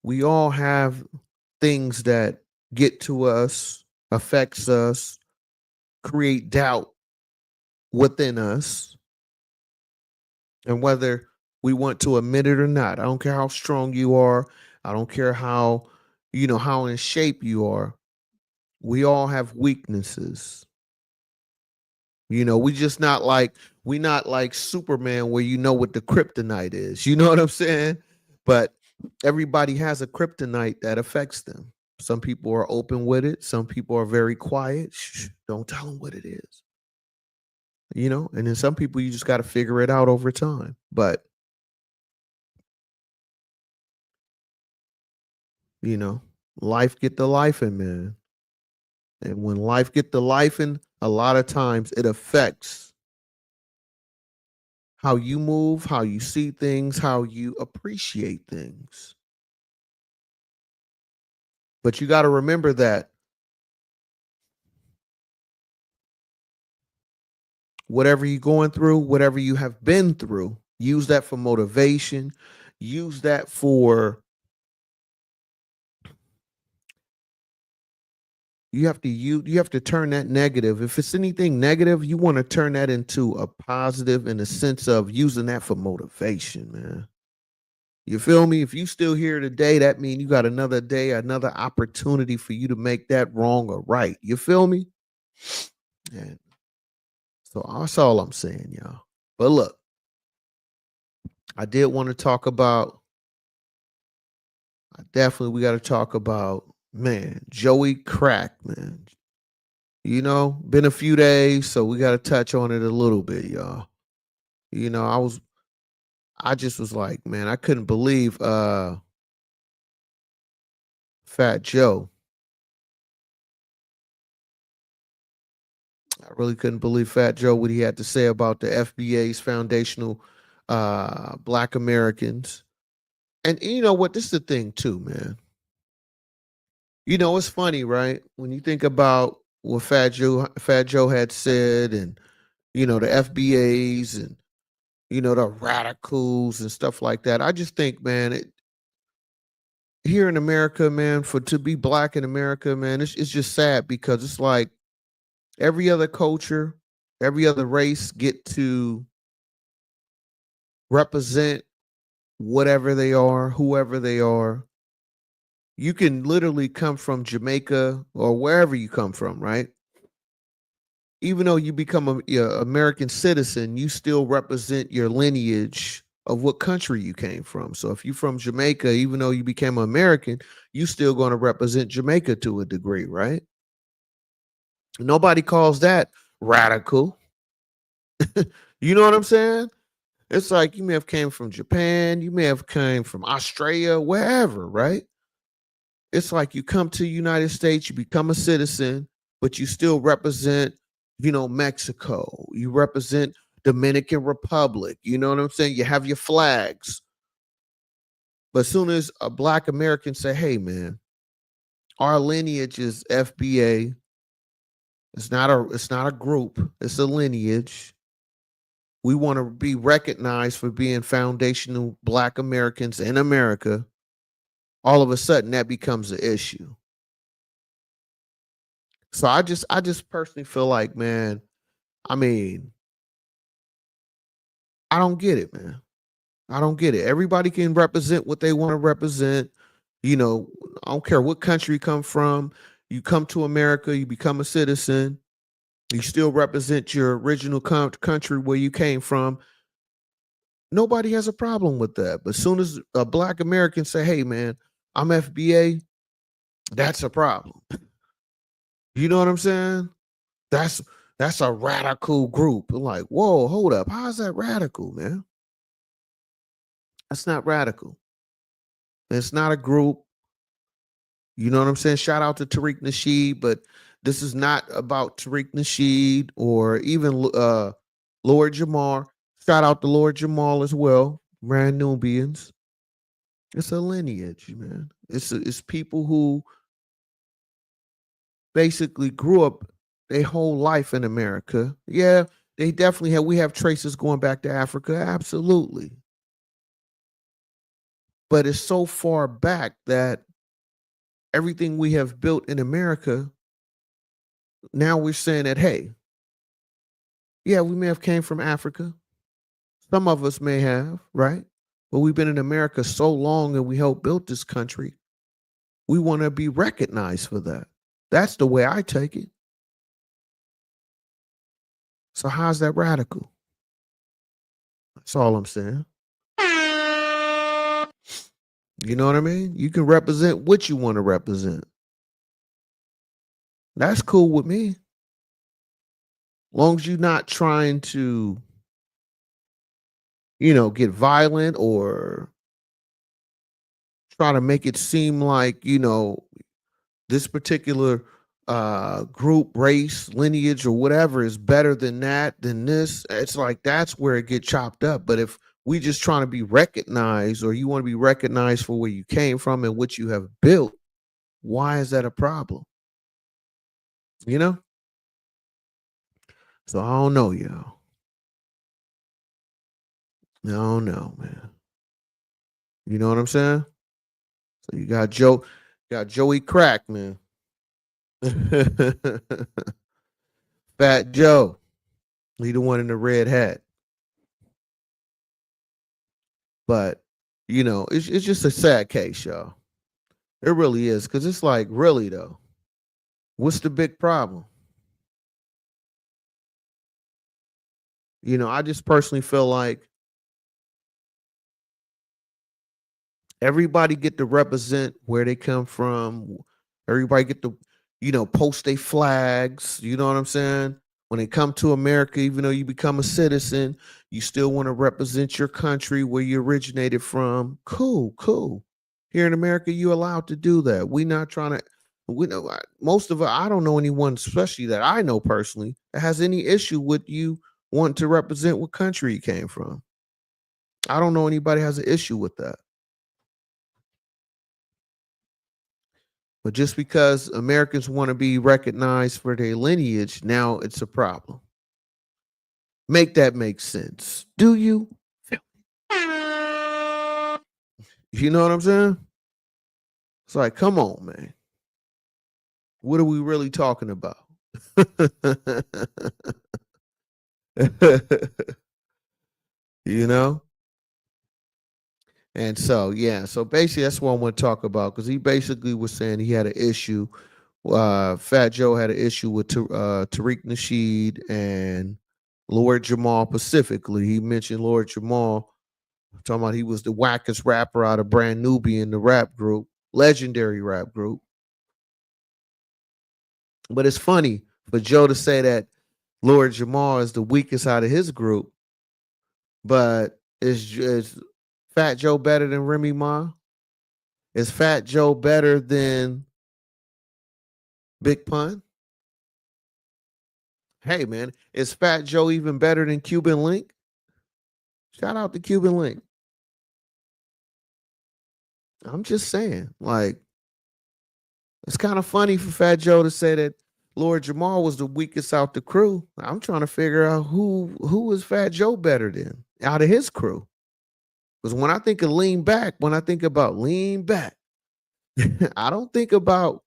we all have things that get to us, affects us, create doubt within us. And whether we want to admit it or not, I don't care how strong you are. I don't care how in shape you are. We all have weaknesses. We not like Superman where you know what the kryptonite is. You know what I'm saying? But everybody has a kryptonite that affects them. Some people are open with it. Some people are very quiet. Shh, don't tell them what it is. And then some people you just got to figure it out over time. But you know, life get the life in, man. And when life get the life in, a lot of times it affects how you move, how you see things, how you appreciate things. But you got to remember that whatever you're going through, whatever you have been through, use that for motivation, use that for you have to turn that negative. If it's anything negative, you want to turn that into a positive in the sense of using that for motivation, man. You feel me? If you still here today, that means you got another day, another opportunity for you to make that wrong or right. You feel me? And so that's all I'm saying, y'all. But look, I did want to talk about, we got to talk about, man, Joey Crack, man. You know, been a few days, so we got to touch on it a little bit, y'all. You know, I just was like, man, I couldn't believe Fat Joe. I really couldn't believe Fat Joe what he had to say about the F.B.A.'s foundational Black Americans. And you know what? This is the thing too, man. You know, it's funny, right? When you think about what Fat Joe had said, and you know, the F.B.A.'s and you know, the radicals and stuff like that. I just think, man, here in America, man, for to be black in America, man, it's just sad because it's like every other culture, every other race get to represent whatever they are, whoever they are. You can literally come from Jamaica or wherever you come from, right? Even though you become a American citizen, you still represent your lineage of what country you came from. So if you're from Jamaica, even though you became American, you still going to represent Jamaica to a degree, right? Nobody calls that radical. You know what I'm saying? It's like you may have came from Japan, you may have came from Australia, wherever, right? It's like you come to the United States, you become a citizen, but you still represent, you know, Mexico. You represent Dominican Republic. You know what I'm saying? You have your flags. But as soon as a black American say, hey man, our lineage is F.B.A. It's not a group, it's a lineage. We want to be recognized for being foundational black Americans in America. All of a sudden that becomes an issue. So I just personally feel like, man, I mean, I don't get it, man. I don't get it. Everybody can represent what they want to represent. You know, I don't care what country you come from. You come to America, you become a citizen. You still represent your original country where you came from. Nobody has a problem with that. But as soon as a black American say, hey, man, I'm F.B.A., that's a problem. You know what I'm saying? That's that's a radical group. I'm like, whoa, hold up. How is that radical, man? That's not radical. It's not a group. You know what I'm saying? Shout out to Tariq Nasheed, but this is not about Tariq Nasheed or even Lord Jamar. Shout out to Lord Jamal as well. Brand Nubians. It's a lineage, man. It's people who basically grew up their whole life in America. Yeah, they definitely have. We have traces going back to Africa, absolutely. But it's so far back that everything we have built in America, now we're saying that, hey, yeah, we may have came from Africa. Some of us may have, right? But we've been in America so long and we helped build this country. We want to be recognized for that. That's the way I take it. So how's that radical? That's all I'm saying. You know what I mean? You can represent what you want to represent. That's cool with me. Long as you're not trying to, you know, get violent or try to make it seem like, you know, this particular group, race, lineage, or whatever is better than that, than this. It's like that's where it get chopped up. But if we just trying to be recognized, or you want to be recognized for where you came from and what you have built, why is that a problem? You know? So I don't know, y'all. I don't know, man. You know what I'm saying? So you got Joey Crack, man. Fat Joe. He the one in the red hat. But it's just a sad case, y'all. It really is, because it's like, really though, what's the big problem? I just personally feel like everybody get to represent where they come from. Everybody get to, post their flags. You know what I'm saying? When they come to America, even though you become a citizen, you still want to represent your country where you originated from. Cool, cool. Here in America, you're allowed to do that. We not trying to. We know most of it. I don't know anyone, especially that I know personally, that has any issue with you wanting to represent what country you came from. I don't know anybody has an issue with that. But just because Americans want to be recognized for their lineage, now it's a problem. Make that make sense. Do you? You know what I'm saying? It's like, come on, man. What are we really talking about? you know? And so, yeah. So basically, that's what I want to talk about, because he basically was saying he had an issue. Fat Joe had an issue with Tariq Nasheed and Lord Jamal specifically. He mentioned Lord Jamal, talking about he was the wackest rapper out of Brand Nubian, the rap group, legendary rap group. But it's funny for Joe to say that Lord Jamal is the weakest out of his group, but is Fat Joe better than Remy Ma? Is Fat Joe better than Big Pun? Hey man, is Fat Joe even better than Cuban Link? Shout out to Cuban Link. I'm just saying, like, it's kind of funny for Fat Joe to say that Lord Jamal was the weakest out the crew. I'm trying to figure out who is Fat Joe better than out of his crew. Because when I think of lean back, when I think about lean back, I don't think about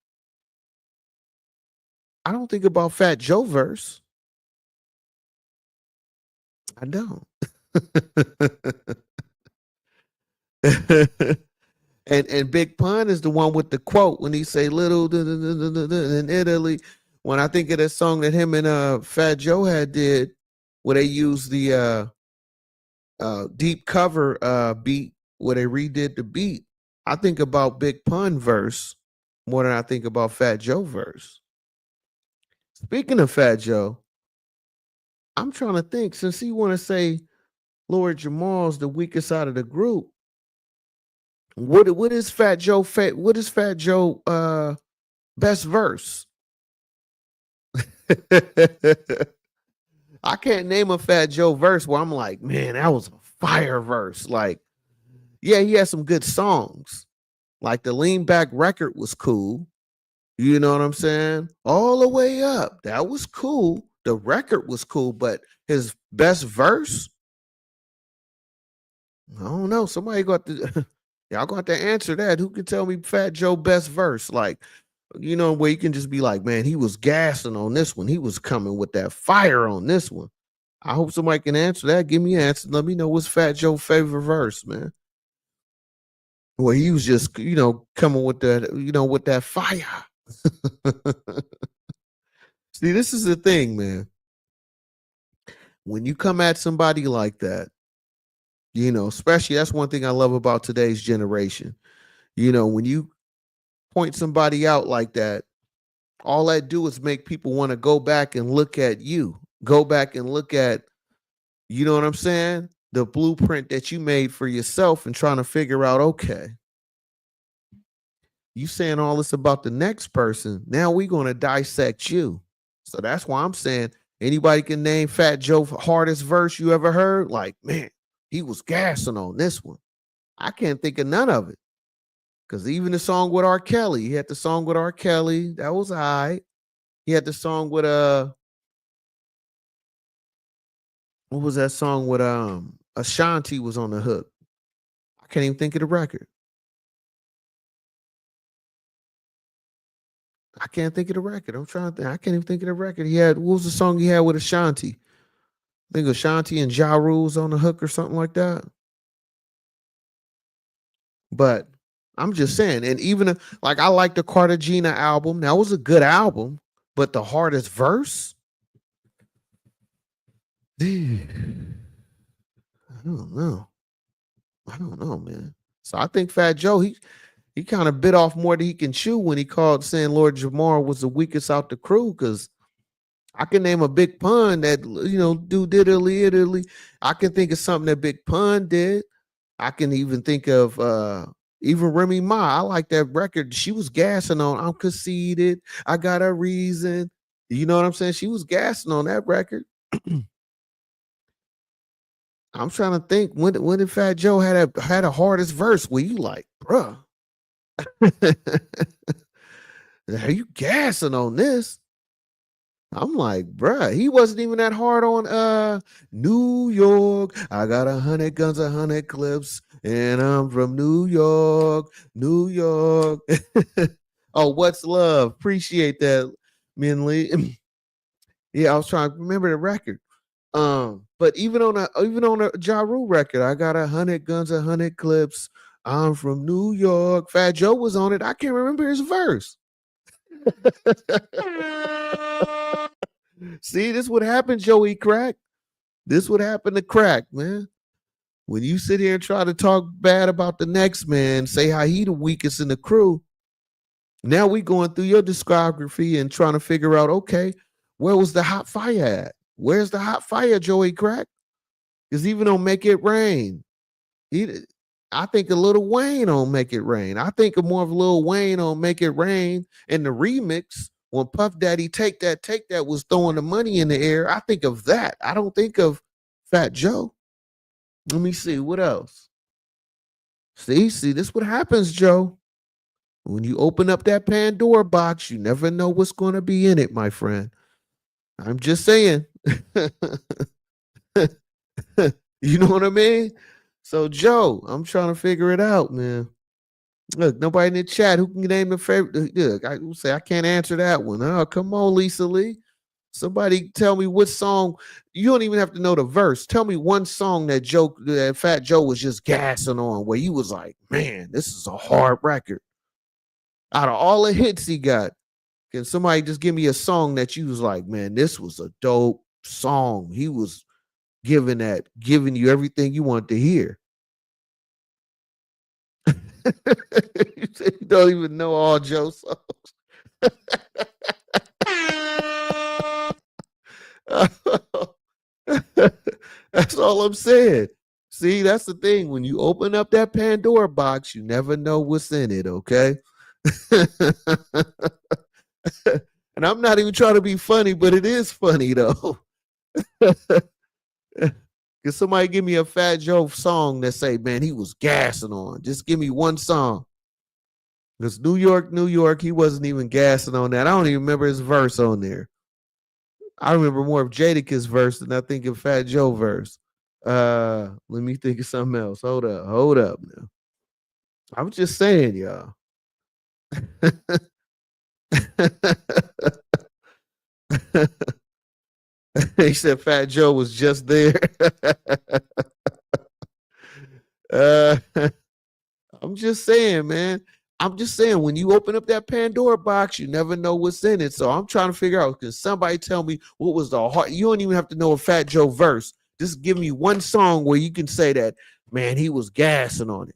Fat Joe verse. I don't. and Big Pun is the one with the quote when he say little in Italy. When I think of that song that him and Fat Joe had did, where they used the deep cover beat, where they redid the beat, I think about Big Pun verse more than I think about Fat Joe verse. Speaking of Fat Joe, I'm trying to think, since he want to say Lord Jamal's the weakest out of the group, what is Fat Joe best verse? I can't name a Fat Joe verse where I'm like, man, that was a fire verse. Like, yeah, he had some good songs. Like the Lean Back record was cool. You know what I'm saying? All the way up. That was cool. The record was cool, but his best verse, I don't know. Somebody got to y'all got to answer that. Who can tell me Fat Joe best verse? Like, where you can just be like, man, he was gassing on this one. He was coming with that fire on this one. I hope somebody can answer that. Give me an answer. Let me know what's Fat Joe's favorite verse, man. Where he was just, coming with that, with that fire. See, this is the thing, man. When you come at somebody like that, especially that's one thing I love about today's generation. When you point somebody out like that, all that do is make people want to go back and look at you. Go back and look at, you know what I'm saying? The blueprint that you made for yourself, and trying to figure out, okay, You saying all this about the next person. Now we're going to dissect you. So that's why I'm saying anybody can name Fat Joe's hardest verse you ever heard. Like, man, he was gassing on this one. I can't think of none of it. Because even the song with R. Kelly, he had the song with R. Kelly. That was all right. He had the song with what was that song with Ashanti was on the hook. I can't even think of the record. I can't think of the record. I'm trying to think. I can't even think of the record. He had what was the song he had with Ashanti? I think Ashanti and Ja Rule's on the hook or something like that. But I'm just saying, and even like I like the Cartagena album. That was a good album, but the hardest verse, I don't know. I don't know, man. So I think Fat Joe, he kind of bit off more than he can chew when he called saying Lord Jamar was the weakest out the crew. Because I can name a Big Pun that do diddly Italy. I can think of something that Big Pun did. I can even think of even Remy Ma. I like that record. She was gassing on I'm conceited. I got a reason. You know what I'm saying? She was gassing on that record. I'm trying to think when did Fat Joe had a hardest verse where you like, bruh. Are you gassing on this? I'm like, bruh, he wasn't even that hard on New York. I got 100 guns, 100 clips, and I'm from New York, New York. Oh, what's love? Appreciate that, Minley. Yeah, I was trying to remember the record. But even on a Ja Rule record, I got 100 guns, 100 clips. I'm from New York. Fat Joe was on it. I can't remember his verse. See, this would happen, Joey Crack. This would happen to Crack, man. When you sit here and try to talk bad about the next man, say how he the weakest in the crew. Now we going through your discography and trying to figure out, okay, where was the hot fire at? Where's the hot fire, Joey Crack? Because even on Make It Rain, I think a Lil Wayne on Make It Rain. I think of more of Lil Wayne on Make It Rain and the remix when Puff Daddy Take That was throwing the money in the air. I think of that. I don't think of Fat Joe. Let me see what else. See, this what happens, Joe. When you open up that Pandora box, you never know what's going to be in it, my friend. I'm just saying. You know what I mean? So, Joe, I'm trying to figure it out, man. Look, nobody in the chat who can name the favorite. Look, I will say I can't answer that one. Oh, come on, Lisa Lee. Somebody tell me what song. You don't even have to know the verse. Tell me one song that Fat Joe was just gassing on, where you was like, man, this is a hard record. Out of all the hits he got, can somebody just give me a song that you was like, man, this was a dope song. He was giving you everything you want to hear. You don't even know all Joe songs. That's all I'm saying. See, that's the thing. When you open up that Pandora box, you never know what's in it, okay? And I'm not even trying to be funny, but it is funny though. Can somebody give me a Fat Joe song that say, man, he was gassing on? Just give me one song. Because New York, New York, he wasn't even gassing on that. I don't even remember his verse on there. I remember more of Jadakiss verse than I think of Fat Joe verse. Let me think of something else. Hold up now. I was just saying, y'all. He said Fat Joe was just there. I'm just saying, man. I'm just saying, when you open up that Pandora box, you never know what's in it. So I'm trying to figure out, can somebody tell me what was the hard? You don't even have to know a Fat Joe verse. Just give me one song where you can say that, man, he was gassing on it.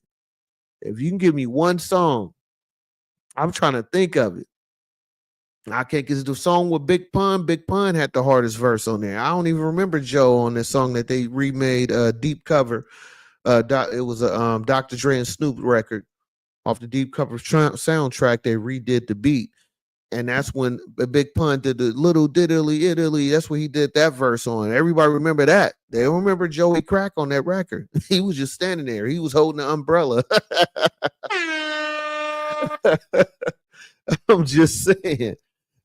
If you can give me one song, I'm trying to think of it. I can't, because the song with Big Pun had the hardest verse on there. I don't even remember Joe on this song that they remade deep cover. It was a Dr. Dre and Snoop record. off the Deep Cover soundtrack. They redid the beat. And that's when Big Pun did the little diddly Italy. That's what he did that verse on. Everybody remember that. They don't remember Joey Crack on that record. He was just standing there. He was holding the umbrella. I'm just saying.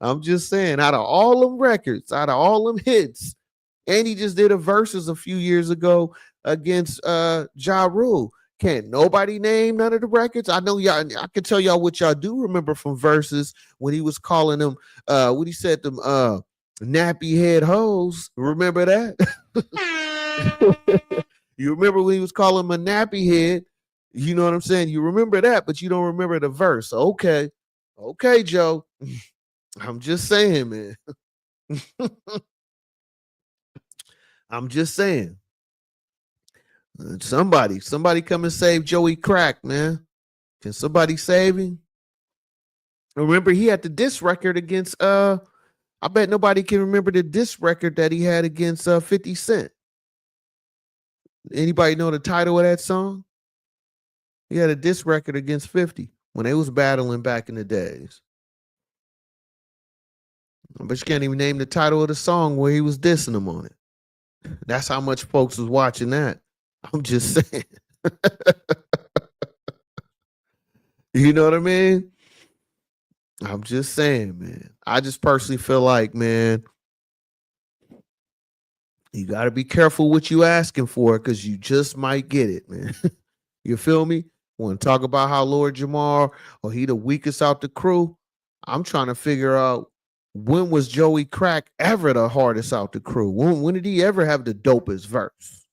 I'm just saying. Out of all them records, out of all them hits, and he just did a verses a few years ago against Ja Rule. Can't nobody name none of the records. I know y'all. I can tell y'all what y'all do remember from verses when he was calling them. What he said them nappy head hoes. Remember that? You remember when he was calling them a nappy head? You know what I'm saying? You remember that, but you don't remember the verse. Okay, okay, Joe. I'm just saying, man. I'm just saying. Somebody come and save Joey Crack, man. Can somebody save him? Remember, he had the diss record against I bet nobody can remember the diss record that he had against 50 Cent. Anybody know the title of that song? He had a diss record against 50 when they was battling back in the days. But you can't even name the title of the song where he was dissing him on it. That's how much folks was watching that. I'm just saying. You know what I mean? I'm just saying, man. I just personally feel like, man, you got to be careful what you asking for because you just might get it, man. You feel me? Want to talk about how Lord Jamar or he the weakest out the crew? I'm trying to figure out when was Joey Crack ever the hardest out the crew? When did he ever have the dopest verse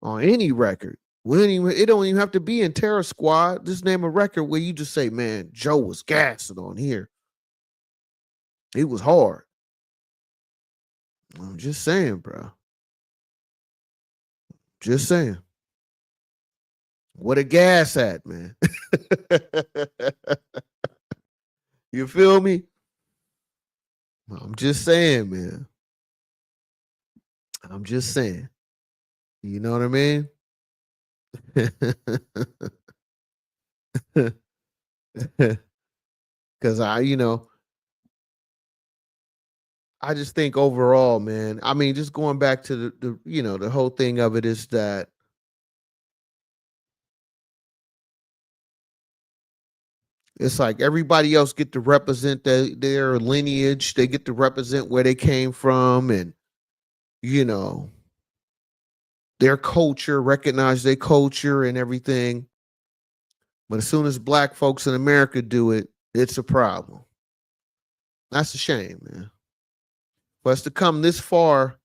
on any record? It don't even have to be in Terror Squad. Just name a record where you just say, man, Joe was gassing on here. It was hard. I'm just saying, bro. Just saying. What a gas at, man. You feel me? I'm just saying, man. I'm just saying. You know what I mean? Because I just think overall, man, I mean, just going back to the whole thing of it is that it's like everybody else get to represent their lineage. They get to represent where they came from and, their culture, recognize their culture and everything. But as soon as black folks in America do it, it's a problem. That's a shame, man. For us to come this far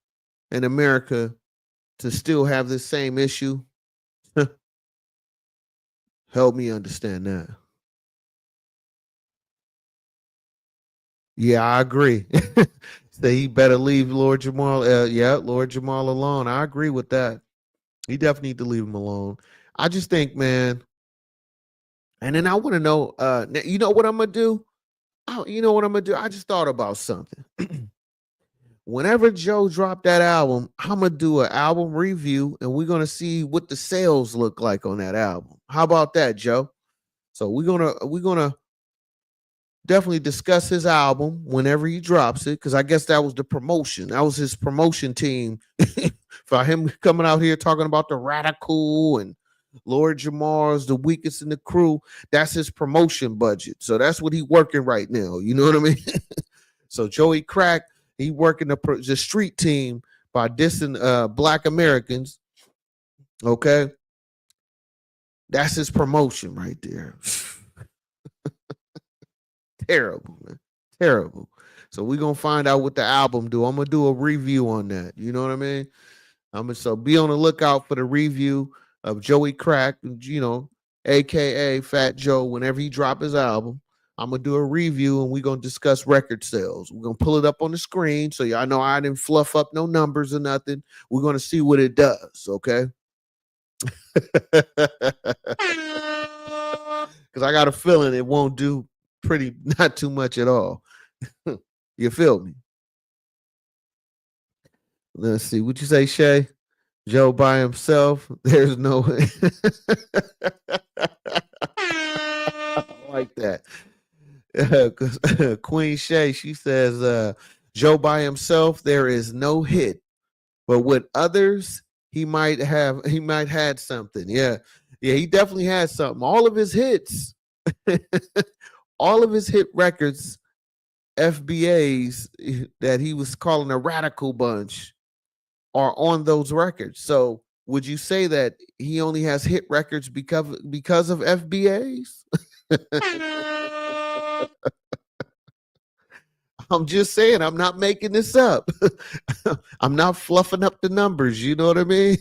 in America to still have this same issue, help me understand that. Yeah, I agree. Say he better leave Lord Jamal. Lord Jamal alone. I agree with that. He definitely need to leave him alone. I just think, man. And then I want to know, you know what I'm gonna do? You know what I'm gonna do? I just thought about something. Whenever Joe dropped that album, I'm gonna do an album review, and we're gonna see what the sales look like on that album. How about that, Joe? So we're gonna definitely discuss his album whenever he drops it, because I guess that was the promotion. That was his promotion team for him coming out here talking about the radical and Lord Jamar's the weakest in the crew. That's his promotion budget. So that's what he working right now. You know what I mean? So Joey Crack, he working the street team by dissing black Americans. Okay. That's his promotion right there. Terrible, man. Terrible. So we're gonna find out what the album do. I'm gonna do a review on that. You know what I mean? So be on the lookout for the review of Joey Crack, aka Fat Joe, whenever he drop his album. I'm gonna do a review and we're gonna discuss record sales. We're gonna pull it up on the screen so y'all know I didn't fluff up no numbers or nothing. We're gonna see what it does, okay? Because I got a feeling it won't do not too much at all. You feel me? Let's see. What you say, Shay? Joe by himself? There's no way. that. 'Cause Queen Shay, she says, Joe by himself, there is no hit. But with others, he might had something. Yeah. Yeah, he definitely had something. All of his hits, all of his hit records, F.B.A.'s that he was calling a radical bunch are on those records. So would you say that he only has hit records because of F.B.A.'s? I'm just saying, I'm not making this up. I'm not fluffing up the numbers. You know what I mean?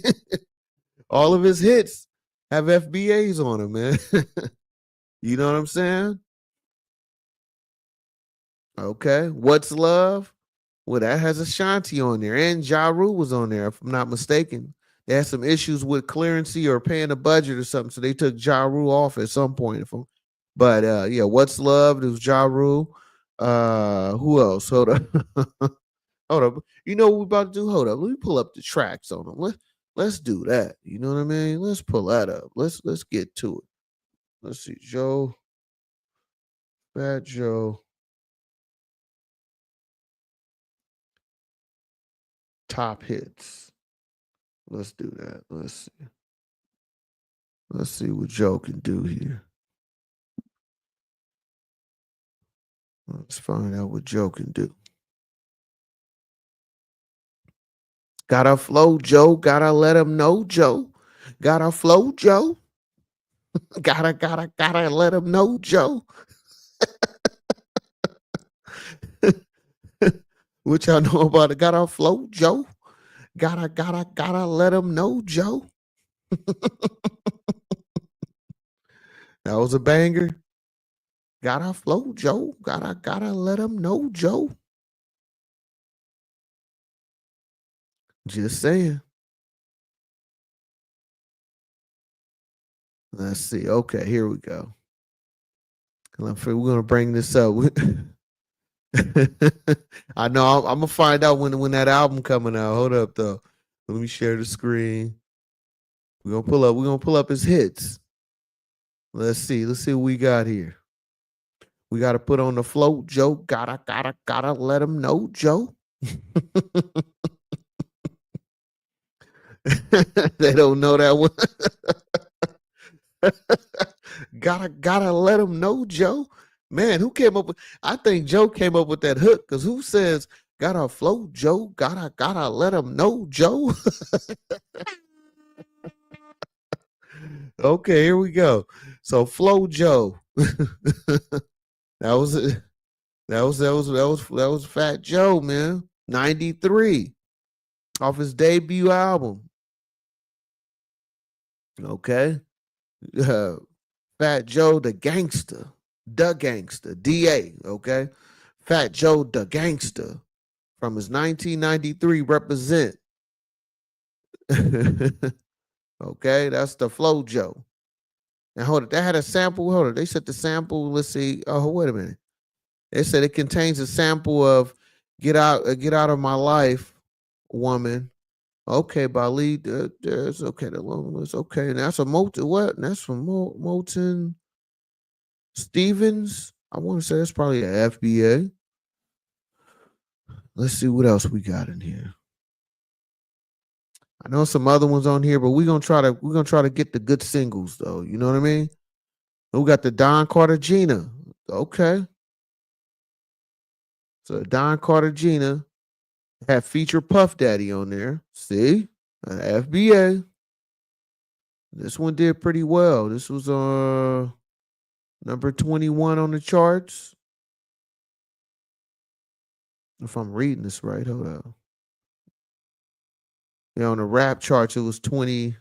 All of his hits have F.B.A.'s on them, man. You know what I'm saying? Okay. What's Love? Well, that has Ashanti on there, and Ja Rule was on there, if I'm not mistaken. They had some issues with clearancy or paying a budget or something, so they took Ja Rule off at some point. But yeah, What's Love? It was Ja Rule. Who else? Hold up. Hold up. You know what we're about to do? Hold up. Let me pull up the tracks on them. Let's do that. You know what I mean? Let's pull that up. Let's get to it. Let's see. Fat Joe, top hits. Let's do that. Let's see. Let's see what Joe can do here. Let's find out what Joe can do. Gotta flow, Joe. Gotta let him know, Joe. Gotta flow, Joe. Gotta let him know, Joe. What y'all know about it? Gotta flow, Joe. Gotta let him know, Joe. That was a banger. Gotta flow, Joe. Gotta let him know, Joe. Just saying. Let's see. Okay, here we go. We're gonna bring this up. I know I'm gonna find out when that album coming out. Hold up though. Let me share the screen. We're gonna pull up his hits. Let's see. Let's see what we got here. We gotta put on the float, Joe. Gotta let him know, Joe. They don't know that one. gotta let him know, Joe. Man, who came up with? I think Joe came up with that hook because who says gotta flow, Joe? Gotta let him know, Joe. Okay, here we go. So Flow Joe. that was it. That was Fat Joe, man. 93 off his debut album. Okay. Fat Joe the Gangster. The Gangster. DA. Okay. Fat Joe the Gangster from his 1993 Represent. Okay, that's the Flow Joe. Now hold it. They had a sample. Hold it. They said the sample. Let's see. Oh, wait a minute. They said it contains a sample of Get Out of My Life, Woman." Okay, Bali. There's okay. The long list. Okay, and that's a Molten. What? And that's from Molten Stevens. I want to say that's probably an F.B.A. Let's see what else we got in here. I know some other ones on here, but we're gonna try to get the good singles though. You know what I mean? We got the Don Cartagena. Okay. So Don Cartagena had feature Puff Daddy on there. See? F.B.A. This one did pretty well. This was number 21 on the charts. If I'm reading this right, hold on. Yeah, on the rap charts, it was 20,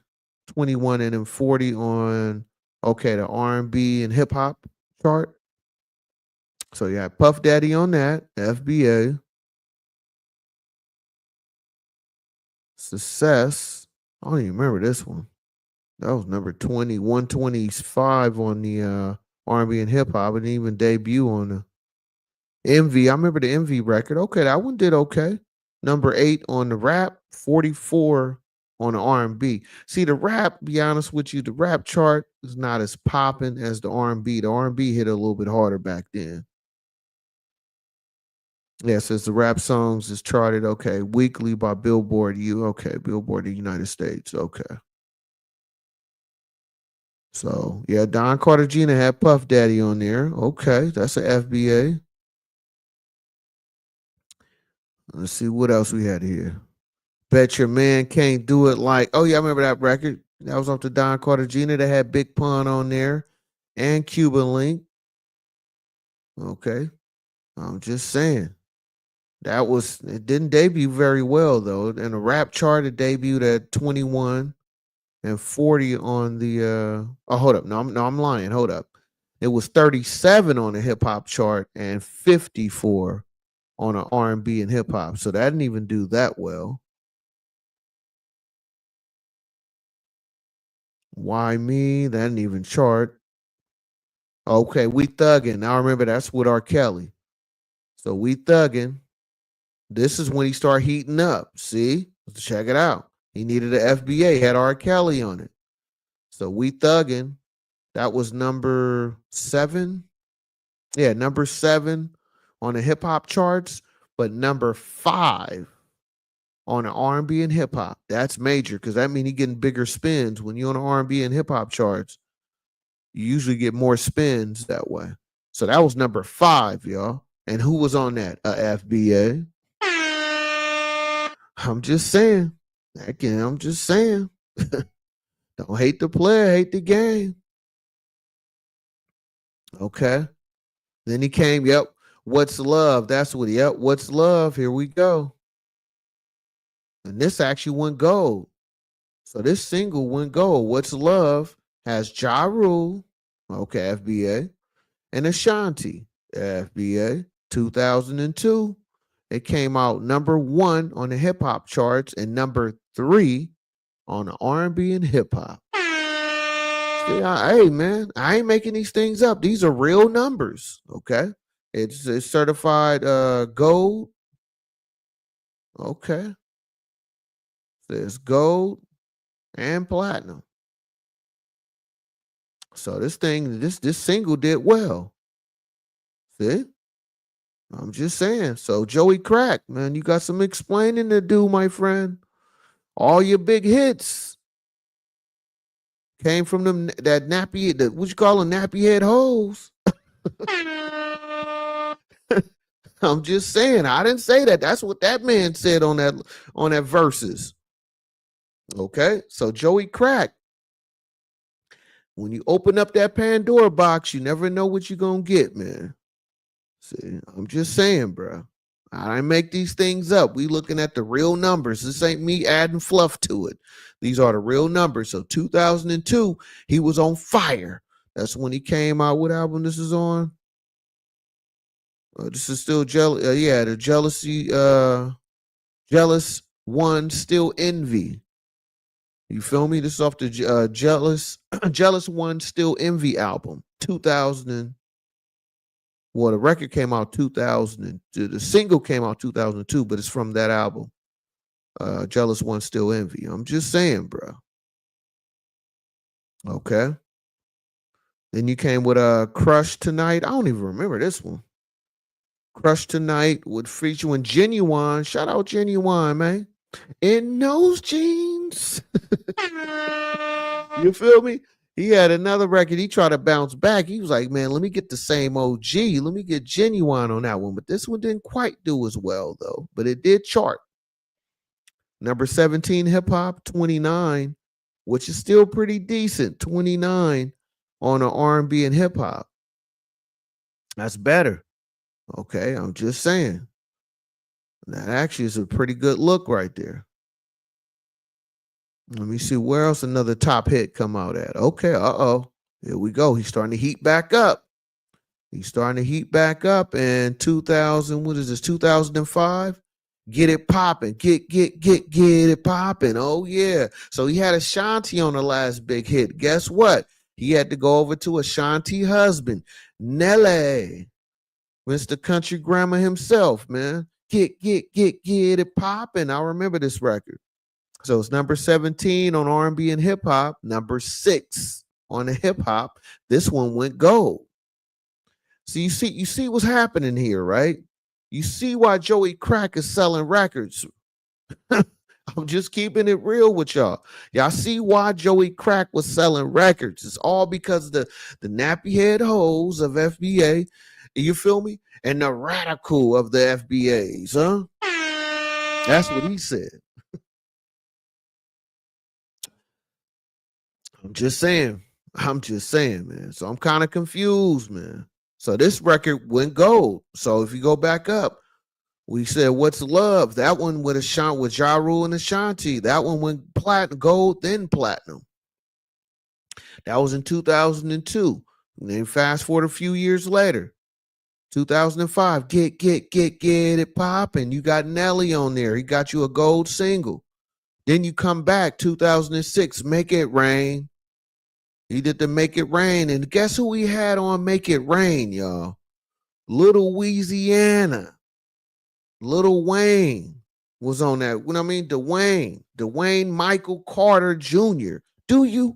21, and then 40 on the R&B and hip hop chart. So you had Puff Daddy on that, F.B.A. Success. I don't even remember this one. That was number 20, 125 on the R&B and hip hop. It didn't even debut on the Envy. I remember the Envy record. Okay, that one did okay. Number 8 on the rap, 44 on the R&B. See, the rap, be honest with you, the rap chart is not as popping as the R&B. The R&B hit a little bit harder back then. Yeah, says the rap songs is charted, okay, weekly by Billboard Billboard the United States, okay. So, yeah, Don Cartagena had Puff Daddy on there. Okay, that's an F.B.A. Let's see what else we had here. Bet Your Man Can't Do It Like. Oh, yeah, I remember that record. That was off the Don Cartagena. That had Big Pun on there and Cuban Link. Okay. I'm just saying. It didn't debut very well, though. In the rap chart, it debuted at 21 and 40 on the hold up. No, I'm lying. Hold up. It was 37 on the hip hop chart and 54 on an R&B and hip hop. So that didn't even do that well. Why Me? That didn't even chart. Okay, We Thuggin'. I remember that's with R. Kelly. So We Thuggin'. This is when he started heating up. See? Check it out. He needed an F.B.A. Had R. Kelly on it. So We Thuggin'. That was number 7. Yeah, number 7 on the hip hop charts, but number 5 on the R&B and hip hop. That's major because that means he getting bigger spins. When you're on the R&B and hip hop charts, you usually get more spins that way. So that was number 5, y'all. And who was on that? F.B.A. I'm just saying. Again, I'm just saying. Don't hate the player, hate the game. Okay. Then he came, What's Love? That's what, What's Love? Here we go. And this actually went gold. So this single went gold. What's Love has Ja Rule, okay, F.B.A., and Ashanti, F.B.A., 2002. It came out number 1 on the hip hop charts and number 3 on the R&B and hip hop. Hey man, I ain't making these things up. These are real numbers. Okay, it's certified gold. Okay, there's gold and platinum. So this single did well. See, I'm just saying. So Joey Crack, man, you got some explaining to do, my friend. All your big hits came from that nappy, what you call them, nappy head hoes. I'm just saying. I didn't say that. That's what that man said on that verses. Okay, so Joey Crack. When you open up that Pandora box, you never know what you're gonna get, man. See, I'm just saying, bro. I didn't make these things up. We looking at the real numbers. This ain't me adding fluff to it. These are the real numbers. So 2002, he was on fire. That's when he came out. What album this is on? This is still the jealousy. Jealous One, Still Envy. You feel me? This is off the Jealous One, Still Envy album. 2000. Well, the record came out 2002. The single came out 2002, but it's from that album. Jealous One, Still Envy. I'm just saying, bro. Okay. Then you came with Crush Tonight. I don't even remember this one. Crush Tonight with featuring Genuine. Shout out Genuine, man. In those jeans. You feel me? He had another record. He tried to bounce back. He was like, man, let me get the same OG. Let me get Genuine on that one. But this one didn't quite do as well, though. But it did chart. Number 17, hip hop, 29, which is still pretty decent. 29 on an R&B and hip hop. That's better. Okay, I'm just saying. That actually is a pretty good look right there. Let me see where else another top hit come out at. Okay, here we go. He's starting to heat back up. He's starting to heat back up in 2000. What is this? 2005. Get it popping. Get it popping. Oh yeah. So he had Ashanti on the last big hit. Guess what? He had to go over to Ashanti husband, Nelly. Mr. Country Grammar himself, man. Get it popping. I remember this record. So it's number 17 on R&B and hip hop, number 6 on the hip hop. This one went gold. So you see what's happening here, right? You see why Joey Crack is selling records. I'm just keeping it real with y'all. Y'all see why Joey Crack was selling records. It's all because the nappy head hoes of F.B.A. You feel me? And the radical of the F.B.A.s, huh? That's what he said. I'm just saying. I'm just saying, man. So I'm kind of confused, man. So this record went gold. So if you go back up, we said, "What's Love?" That one with with Ja Rule and Ashanti. That one went platinum, gold, then platinum. That was in 2002. And then fast forward a few years later, 2005, get it poppin'. You got Nelly on there. He got you a gold single. Then you come back 2006, Make It Rain. He did the Make It Rain. And guess who he had on Make It Rain, y'all? Little Louisiana. Little Wayne was on that. You know what I mean? Dwayne Michael Carter Jr. Do you?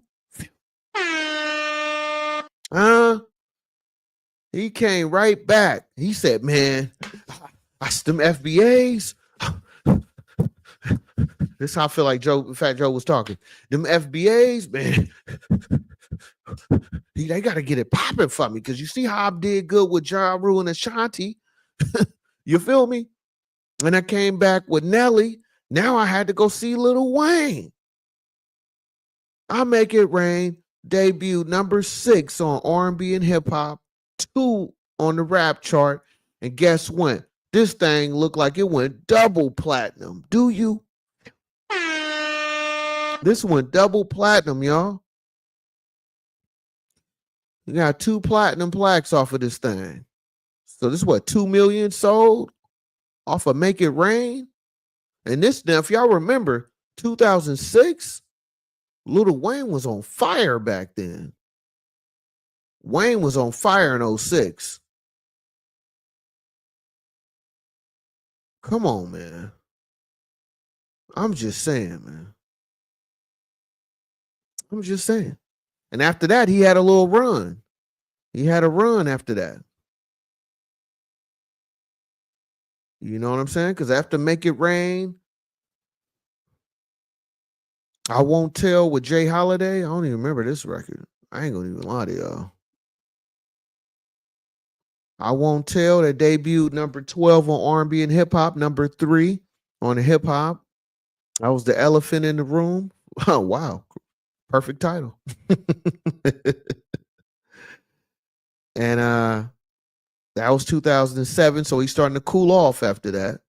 He came right back. He said, "Man, I them F.B.A.s." This is how I feel like Fat Joe was talking. Them F.B.A.s, man. They got to get it popping for me because you see how I did good with Ja Rule and Ashanti. You feel me? And I came back with Nelly. Now I had to go see Lil Wayne. I Make It Rain debuted number 6 on R&B and hip hop, 2 on the rap chart, and guess what? This thing looked like it went double platinum. Do you? This went double platinum, y'all. You got 2 platinum plaques off of this thing. So this is what, 2 million sold off of Make It Rain? And this, now, if y'all remember, 2006, Lil Wayne was on fire back then. Wayne was on fire in 06. Come on, man. I'm just saying, man. I'm just saying. And after that, he had a little run. He had a run after that. You know what I'm saying? Because after Make It Rain, I Won't Tell with Jay Holiday. I don't even remember this record. I ain't gonna even lie to y'all. I Won't Tell that debuted number 12 on R&B and hip hop, number 3 on the hip hop. I was the elephant in the room. Oh, wow. Perfect title. And that was 2007. So he's starting to cool off after that.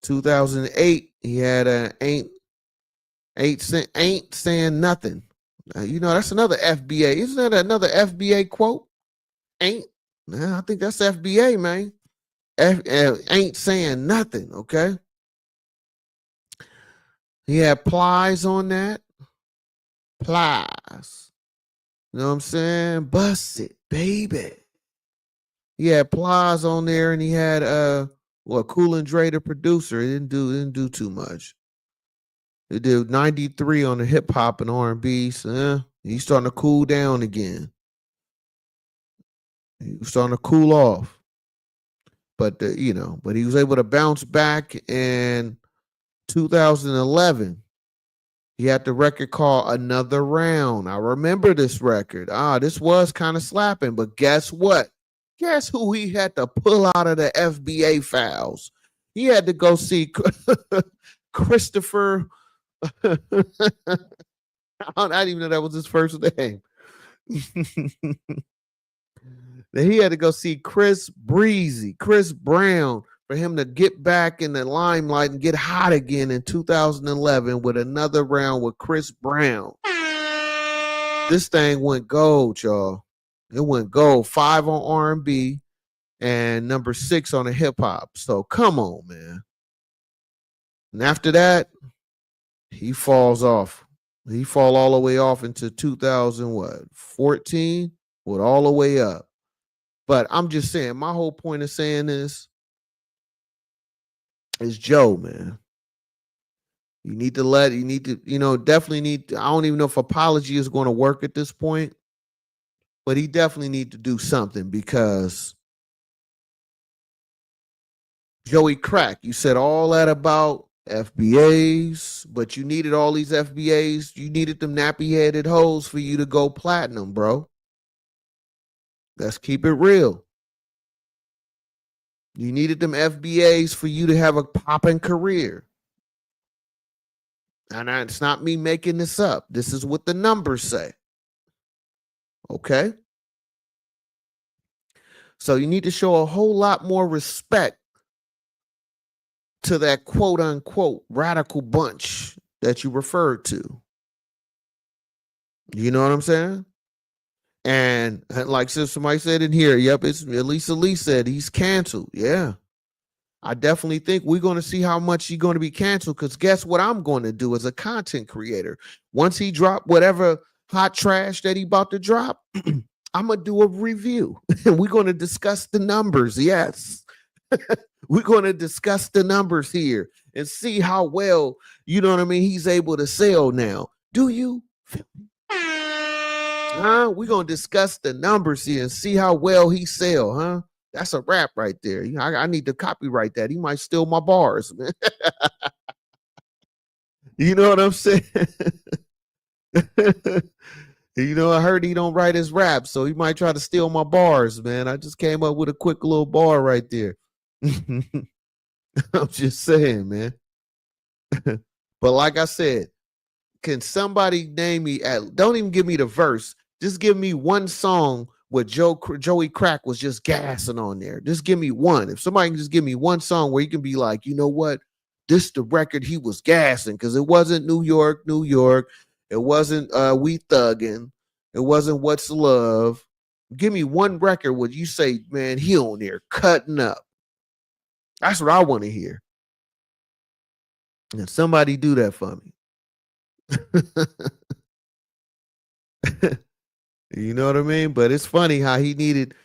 2008, he had ain't saying nothing. You know, that's another F.B.A. Isn't that another F.B.A. quote? Ain't. Nah, I think that's F.B.A., man. Ain't saying nothing, okay? He had Plies on that. Plies. You know what I'm saying? Bust it, baby. He had Plies on there, and he had Cool and Dre, the producer. It didn't do too much. It did 93 on the hip hop and R&B. So he's starting to cool down again. He was starting to cool off. But but he was able to bounce back in 2011. He had the record called Another Round. I remember this record. This was kind of slapping, but guess what? Guess who he had to pull out of the F.B.A. files? He had to go see Christopher. I didn't even know that was his first name. He had to go see Chris Brown, for him to get back in the limelight and get hot again in 2011 with Another Round with Chris Brown. This thing went gold, y'all. It went gold. 5 on R&B and number 6 on the hip hop. So come on, man. And after that, he falls off. He fall all the way off into 2014 with all the way up. But I'm just saying, my whole point of saying this is Joe, man. You need to definitely need to, I don't even know if apology is going to work at this point, but he definitely need to do something because Joey Crack, you said all that about F.B.A.s, but you needed all these F.B.A.s. You needed them nappy headed hoes for you to go platinum, bro. Let's keep it real. You needed them F.B.A.s for you to have a popping career. And it's not me making this up. This is what the numbers say. Okay? So you need to show a whole lot more respect to that quote unquote radical bunch that you referred to. You know what I'm saying? And like somebody said in here, yep, it's Elise said he's canceled. Yeah. I definitely think we're going to see how much he's going to be canceled because guess what I'm going to do as a content creator? Once he drop whatever hot trash that he about to drop, I'm going to do a review and we're going to discuss the numbers. Yes. We're going to discuss the numbers here and see how well, you know what I mean, he's able to sell now. Do you? We're going to discuss the numbers here and see how well he sell, huh? That's a rap right there. I need to copyright that. He might steal my bars, man. You know what I'm saying? I heard he don't write his rap, so he might try to steal my bars, man. I just came up with a quick little bar right there. I'm just saying, man. But like I said, can somebody name me don't even give me the verse. Just give me one song where Joey Crack was just gassing on there. Just give me one. If somebody can just give me one song where you can be like, you know what? This the record he was gassing because it wasn't New York, New York. It wasn't We Thuggin'. It wasn't What's Love. Give me one record where you say, man, he on there cutting up. That's what I want to hear. And somebody do that for me. You know what I mean? But it's funny how he needed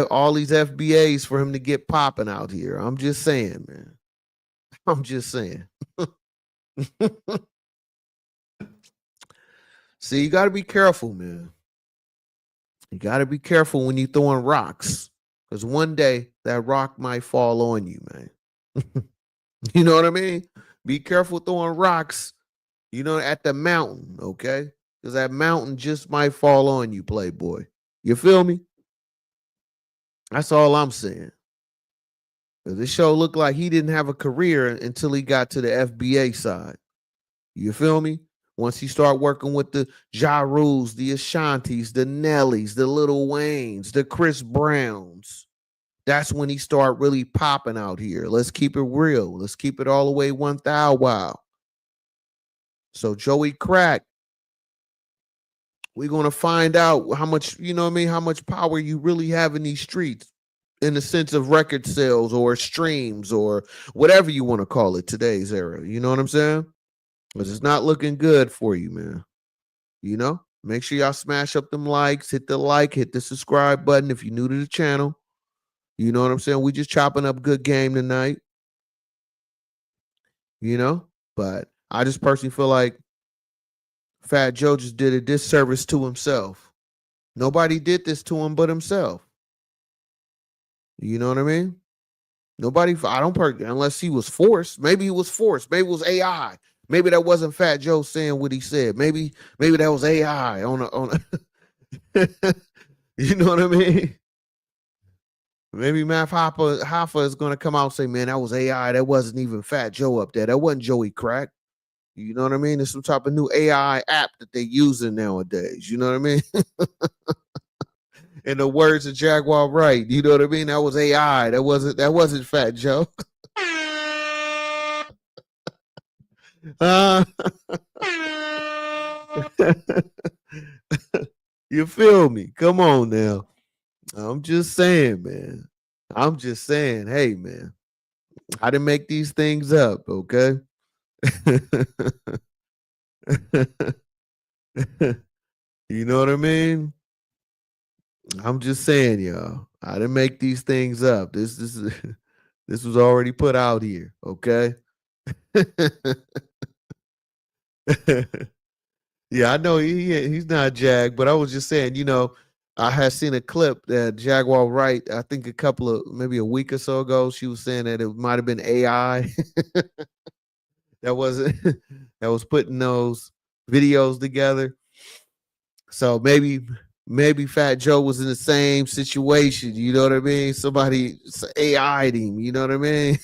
all these F.B.A.s for him to get popping out here. I'm just saying, man. I'm just saying. See, you got to be careful, man. You got to be careful when you're throwing rocks because one day that rock might fall on you, man. You know what I mean? Be careful throwing rocks, at the mountain, okay? Because that mountain just might fall on you, playboy. You feel me? That's all I'm saying. This show looked like he didn't have a career until he got to the F.B.A. side. You feel me? Once he started working with the Ja Rules, the Ashantis, the Nellies, the Lil Waynes, the Chris Browns, that's when he started really popping out here. Let's keep it real. Let's keep it all the way 1,000 wow. So Joey Crack, we're going to find out how much, how much power you really have in these streets in the sense of record sales or streams or whatever you want to call it today's era. You know what I'm saying? Because it's not looking good for you, man. Make sure y'all smash up them likes, hit the subscribe button if you're new to the channel. You know what I'm saying? We just chopping up good game tonight. But I just personally feel like Fat Joe just did a disservice to himself. Nobody did this to him but himself. You know what I mean? Nobody, unless he was forced. Maybe he was forced. Maybe it was AI. Maybe that wasn't Fat Joe saying what he said. Maybe that was AI on a you know what I mean? Maybe Math Hoffa is going to come out and say, man, that was AI. That wasn't even Fat Joe up there. That wasn't Joey Crack. You know what I mean? It's some type of new AI app that they're using nowadays. You know what I mean? In the words of Jaguar Wright, you know what I mean? That was AI. That wasn't Fat Joe. You feel me? Come on now. I'm just saying, man. I'm just saying, hey, man, I didn't make these things up, okay? You know what I mean? I'm just saying, y'all. I didn't make these things up. This this was already put out here, okay? Yeah, I know he's not Jag, but I was just saying, I had seen a clip that Jaguar Wright, I think maybe a week or so ago, she was saying that it might have been AI that wasn't that was putting those videos together. So maybe Fat Joe was in the same situation. You know what I mean? Somebody AI'd him. You know what I mean?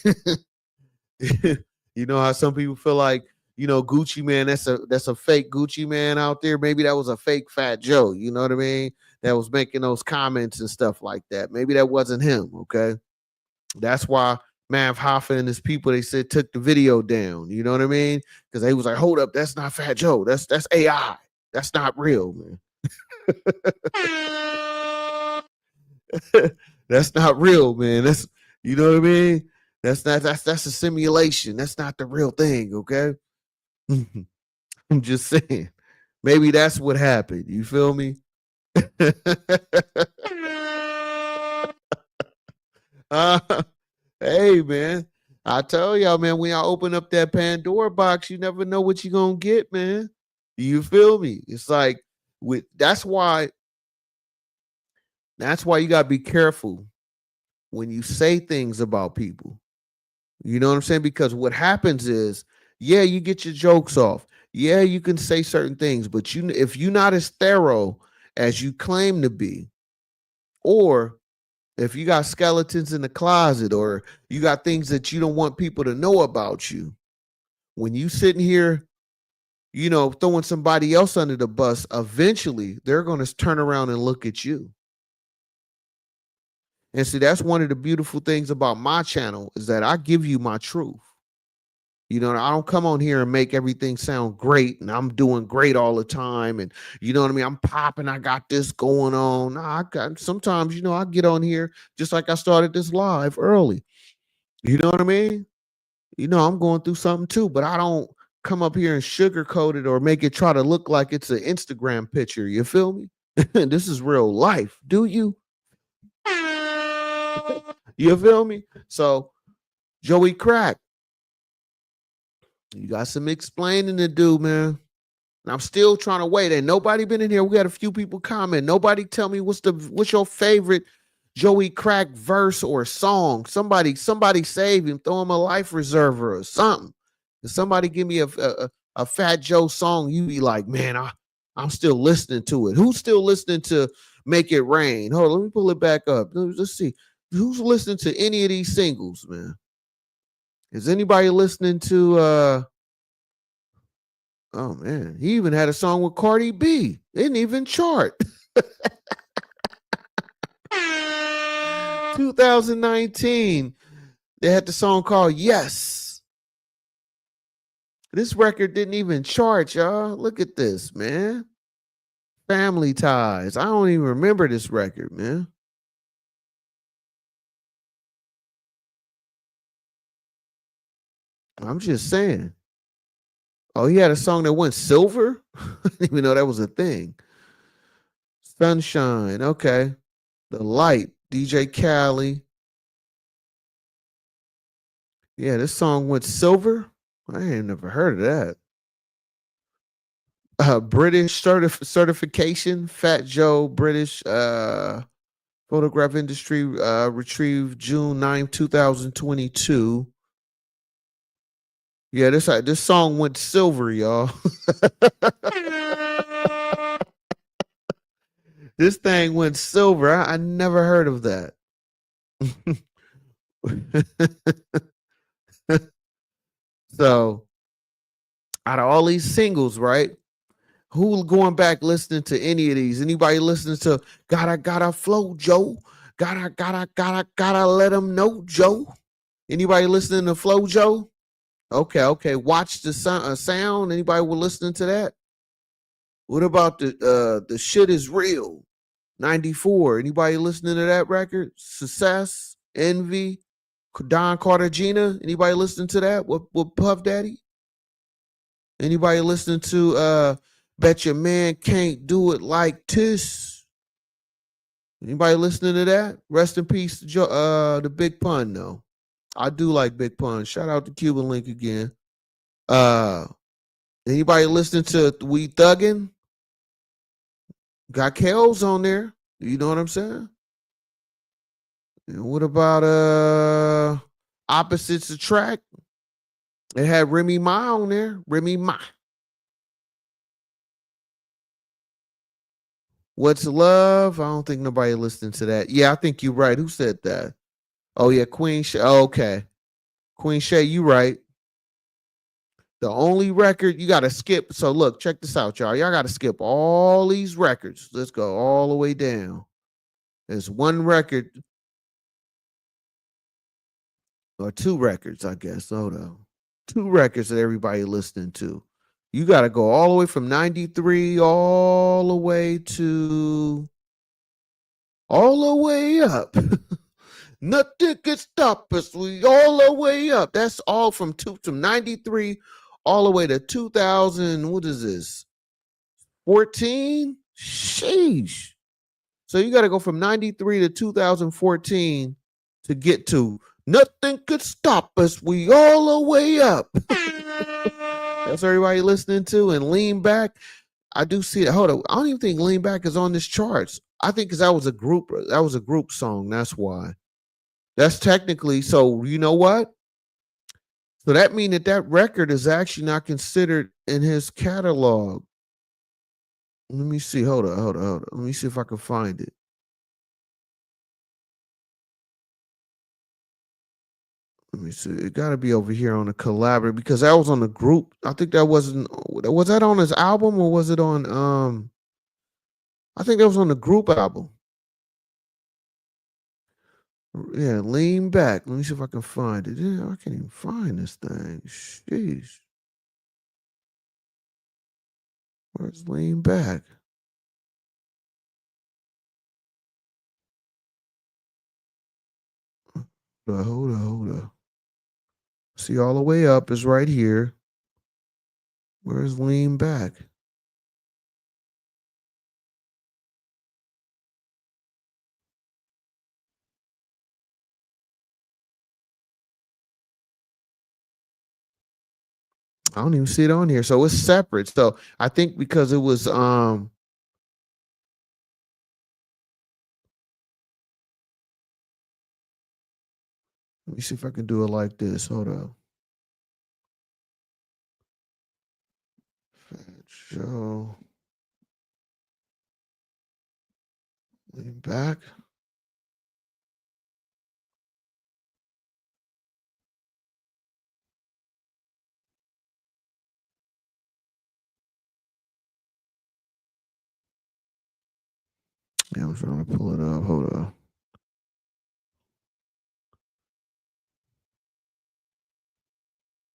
You know how some people feel like, Gucci Man, that's a fake Gucci Man out there. Maybe that was a fake Fat Joe. You know what I mean? That was making those comments and stuff like that. Maybe that wasn't him. Okay, that's why Mav Hoffa and his people, they said, took the video down. You know what I mean? Because they was like, hold up, that's not Fat Joe. That's AI. That's not real, man. That's not real, man. You know what I mean? That's a simulation. That's not the real thing, okay? I'm just saying. Maybe that's what happened. You feel me? uh, hey, man. I tell y'all, man, when y'all open up that Pandora box, you never know what you're gonna get, man. You feel me? It's like that's why you gotta be careful when you say things about people. You know what I'm saying? Because what happens is, yeah, you get your jokes off. Yeah, you can say certain things, but if you're not as thorough as you claim to be, or if you got skeletons in the closet, or you got things that you don't want people to know about you, when you sitting here, throwing somebody else under the bus, eventually they're going to turn around and look at you. And see, that's one of the beautiful things about my channel, is that I give you my truth. I don't come on here and make everything sound great and I'm doing great all the time. And you know what I mean? I'm popping. I got this going on. Sometimes, I get on here just like I started this live early. You know what I mean? I'm going through something too, but I don't come up here and sugarcoat it or make it try to look like it's an Instagram picture. You feel me? This is real life. Do you? You feel me? So, Joey Crack, you got some explaining to do, man. And I'm still trying to wait. Ain't nobody been in here. We got a few people comment. Nobody tell me what's your favorite Joey Crack verse or song. Somebody save him. Throw him a life reserver or something. If somebody give me a Fat Joe song, you be like, man, I'm still listening to it. Who's still listening to Make It Rain? Hold on, let me pull it back up. Let's see. Who's listening to any of these singles, man? Is anybody listening to oh man, he even had a song with Cardi B. Didn't even chart. 2019, they had the song called Yes. This record didn't even chart, y'all. Look at this, man. Family Ties. I don't even remember this record, man. I'm just saying. Oh, he had a song that went silver? I didn't even know that was a thing. Sunshine. Okay. The Light. DJ Khaled. Yeah, this song went silver. I ain't never heard of that. British certification. Fat Joe, British photograph industry, retrieved June 9th, 2022. Yeah, this song went silver, y'all. This thing went silver. I never heard of that. So, out of all these singles, right? Who going back listening to any of these? Anybody listening to Gotta Flow Joe? Gotta let them know Joe? Anybody listening to Flow Joe? Okay. Watch the sound. Anybody will listening to that? What about the shit is real? 94. Anybody listening to that record? Success, Envy, Don Cartagena. Anybody listening to that? What Puff Daddy? Anybody listening to Bet Your Man Can't Do It Like This? Anybody listening to that? Rest in peace, the Big Pun, though. I do like Big Pun. Shout out to Cuban Link again. Anybody listening to We Thuggin'? Got Kels on there. You know what I'm saying? And what about Opposites Attract? It had Remy Ma on there. Remy Ma. What's Love? I don't think nobody listening to that. Yeah, I think you're right. Who said that? Oh yeah, Queen Shay. Oh, okay. Queen Shay, you right. The only record you gotta skip. So look, check this out, y'all. Y'all gotta skip all these records. Let's go all the way down. There's one record or two records, I guess. Hold on. Two records that everybody listening to. You got to go all the way from 93 all the way to all the way up. Nothing can stop us. We all the way up. That's all from 93 all the way to 2000. What is this? 14? Sheesh. So you got to go from 93 to 2014 to get to Nothing Could Stop Us. We all the way up. That's everybody listening to. And Lean Back. I do see it. Hold on. I don't even think Lean Back is on this charts. I think because that was a group song. That's why. That's technically, so you know what? So that means that record is actually not considered in his catalog. Let me see. Hold on. Let me see if I can find it. Let me see. It got to be over here on the collaborative because that was on the group. I think that was that on his album or was it on I think that was on the group album. Yeah, Lean Back. Let me see if I can find it. Yeah, I can't even find this thing. Jeez. Where's Lean Back? Hold on. See, all the way up is right here. Where's Lean Back? I don't even see it on here. So it's separate. So I think because it was let me see if I can do it like this. Hold on. Fat Joe. Lean Back. Yeah, I'm trying to pull it up. Hold on.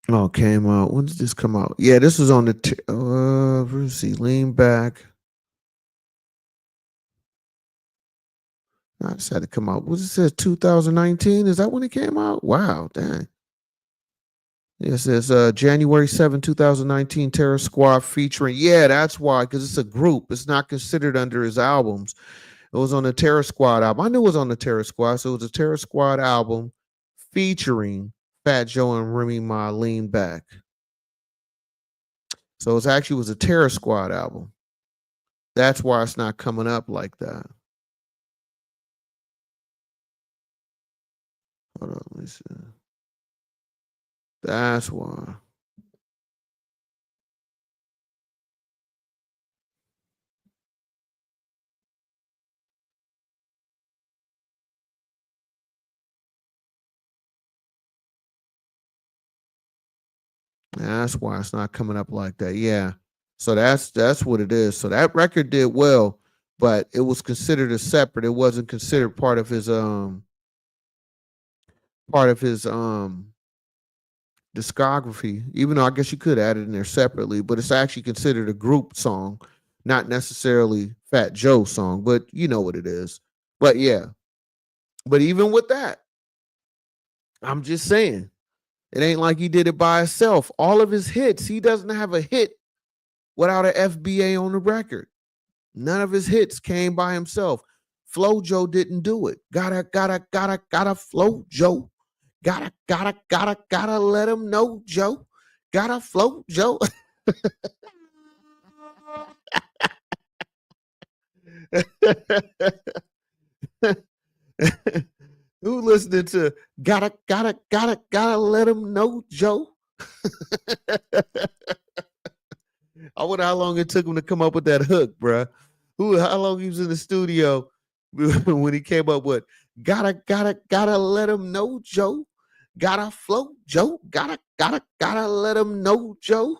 Oh, it came out. When did this come out? Yeah, this was on the let's see, Lean Back. I just had to come out. What it says 2019? Is that when it came out? Wow, dang. Yeah, it says January 2019, Terror Squad featuring. Yeah, that's why, because it's a group. It's not considered under his albums. It was on the Terror Squad album. I knew it was on the Terror Squad. So it was a Terror Squad album featuring Fat Joe and Remy Ma, Lean Back. So it actually was a Terror Squad album. That's why it's not coming up like that. Hold on, let me see. That's why. That's why it's not coming up like that. Yeah. So that's what it is. So that record did well, but it was considered a separate. It wasn't considered part of his discography, even though I guess you could add it in there separately, but it's actually considered a group song, not necessarily Fat Joe's song, but you know what it is. But yeah. But even with that, I'm just saying, it ain't like he did it by himself. All of his hits, he doesn't have a hit without an F.B.A. on the record. None of his hits came by himself. Flo Joe didn't do it. Gotta Flo Joe. Gotta let him know, Joe. Gotta float, Joe. Who listening to gotta let him know, Joe? I wonder how long it took him to come up with that hook, bruh. How long he was in the studio when he came up with gotta let him know, Joe. Gotta float, Joe. Gotta let him know, Joe.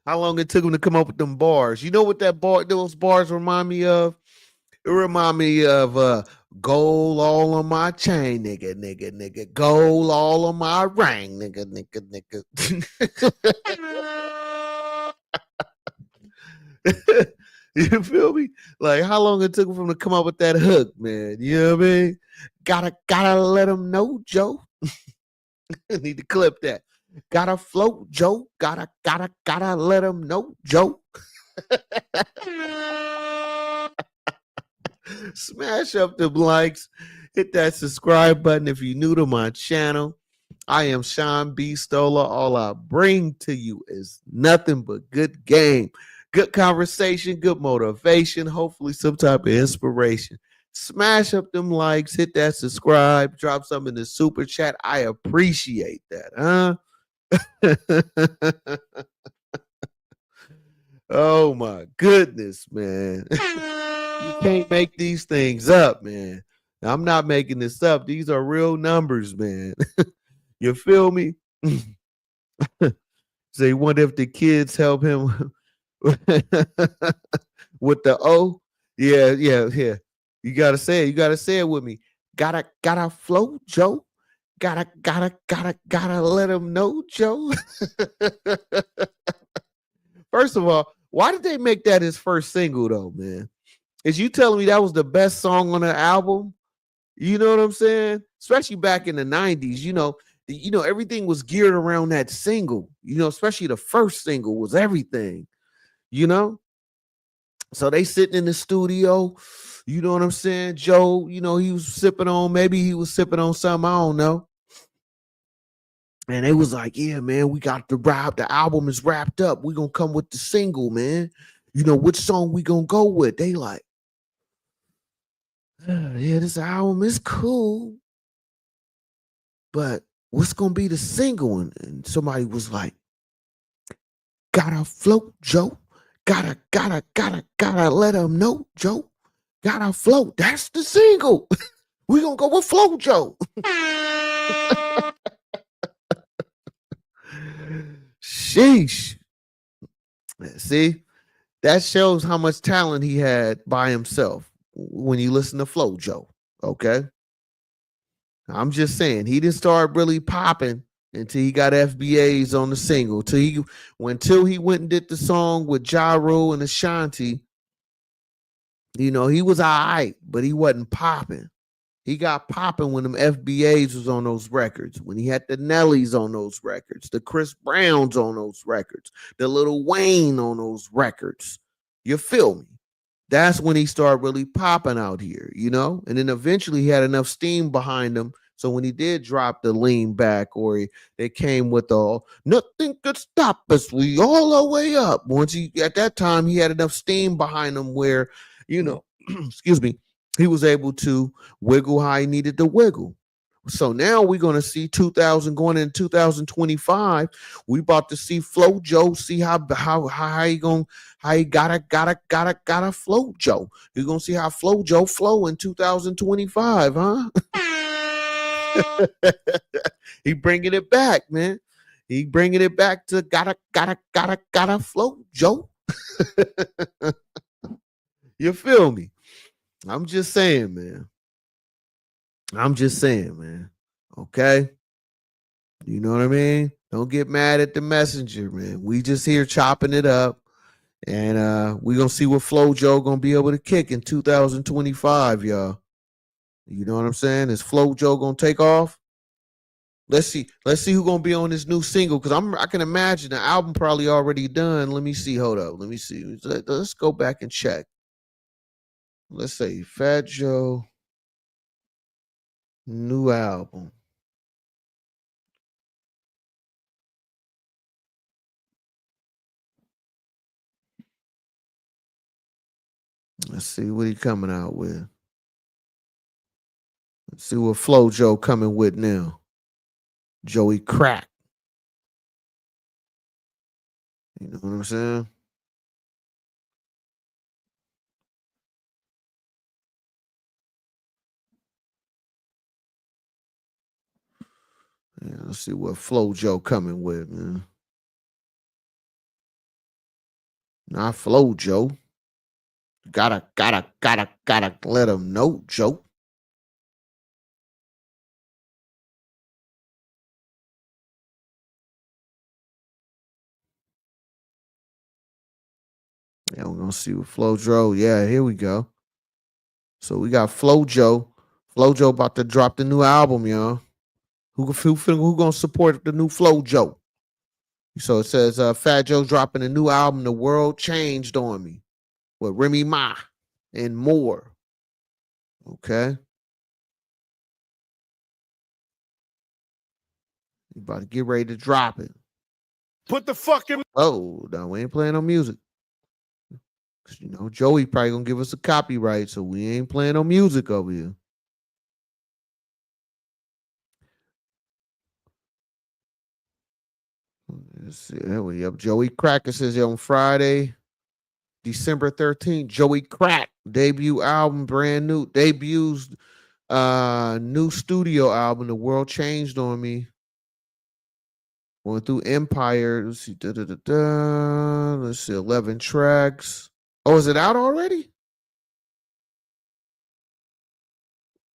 How long it took him to come up with them bars? You know what those bars remind me of? It remind me of gold all on my chain, nigga. Gold all on my ring, nigga. You feel me? Like how long it took him to come up with that hook, man. You know what I mean? Gotta let him know, Joe. Need to clip that. Gotta float, Joe. Gotta let him know, Joe. Smash up the likes, hit that subscribe button if you're new to my channel. I am Sean B. Stoller. All I bring to you is nothing but good game, good conversation, good motivation, hopefully some type of inspiration. Smash up them likes, hit that subscribe, drop some in the super chat. I appreciate that, huh? Oh my goodness, man. You can't make these things up, man. I'm not making this up. These are real numbers, man. You feel me? So you wonder if the kids help him with the O? Yeah. You gotta say it. You gotta say it with me. Gotta float, Joe. Gotta let him know, Joe. First of all, why did they make that his first single though, man? Is you telling me that was the best song on the album? You know what I'm saying? Especially back in the 90s, everything was geared around that single. Especially the first single was everything, you know? So they sitting in the studio, you know what I'm saying? Joe, maybe he was sipping on something, I don't know. And they was like, yeah, man, we got the album is wrapped up. We gonna come with the single, man. Which song we gonna go with? They like, yeah, this album is cool, but what's gonna be the single? And somebody was like, gotta float, Joe. Gotta let them know, Joe. Gotta float. That's the single. We gonna go with Float, Joe. Sheesh. See, that shows how much talent he had by himself when you listen to Flow Joe. Okay. I'm just saying he didn't start really popping until he got F.B.A.s on the single. Until he went and did the song with Ja Rule and Ashanti. He was all right, but he wasn't popping. He got popping when them F.B.A.s was on those records, when he had the Nellies on those records, the Chris Browns on those records, the Lil Wayne on those records. You feel me? That's when he started really popping out here, And then eventually he had enough steam behind him. So when he did drop the lean back, or they came with the nothing could stop us, we all the way up. At that time, he had enough steam behind him where, excuse me, he was able to wiggle how he needed to wiggle. So now we're going to see 2000 going into 2025. We about to see Flo Joe, see how he going, how he gotta float Joe. You're going to see how Flo Joe flow in 2025, huh? He bringing it back, man. He bringing it back to gotta float Joe. You feel me? I'm just saying, man. Okay. You know what I mean? Don't get mad at the messenger, man. We just here chopping it up. And we gonna see what Flo Joe gonna be able to kick in 2025, y'all. You know what I'm saying? Is Flo Joe gonna take off? Let's see. Let's see who gonna be on this new single. Cause I can imagine the album probably already done. Let me see. Hold up. Let me see. Let's go back and check. Let's say Fat Joe New album. Let's see what he coming out with. Let's see what FloJo coming with now. Joey Crack. You know what I'm saying? Yeah, let's see what FloJo coming with, man. Not FloJo. Gotta let him know, Joe. Yeah, we're gonna see what FloJo. Yeah, here we go. So we got FloJo. FloJo about to drop the new album, y'all. Who gonna support the new FloJo? So it says Fat Joe dropping a new album, The World Changed on Me, with Remy Ma and more. Okay. You about to get ready to drop it. Put the fucking. Oh, no, we ain't playing no music. You know, Joey probably gonna give us a copyright, so we ain't playing no music over here. Let's see. There we go. Joey Cracker says on Friday, December 13th, Joey Crack debut album, brand new, debuts new studio album, The World Changed on Me. Going through Empire. Let's see. Let's see, 11 tracks. Oh, is it out already?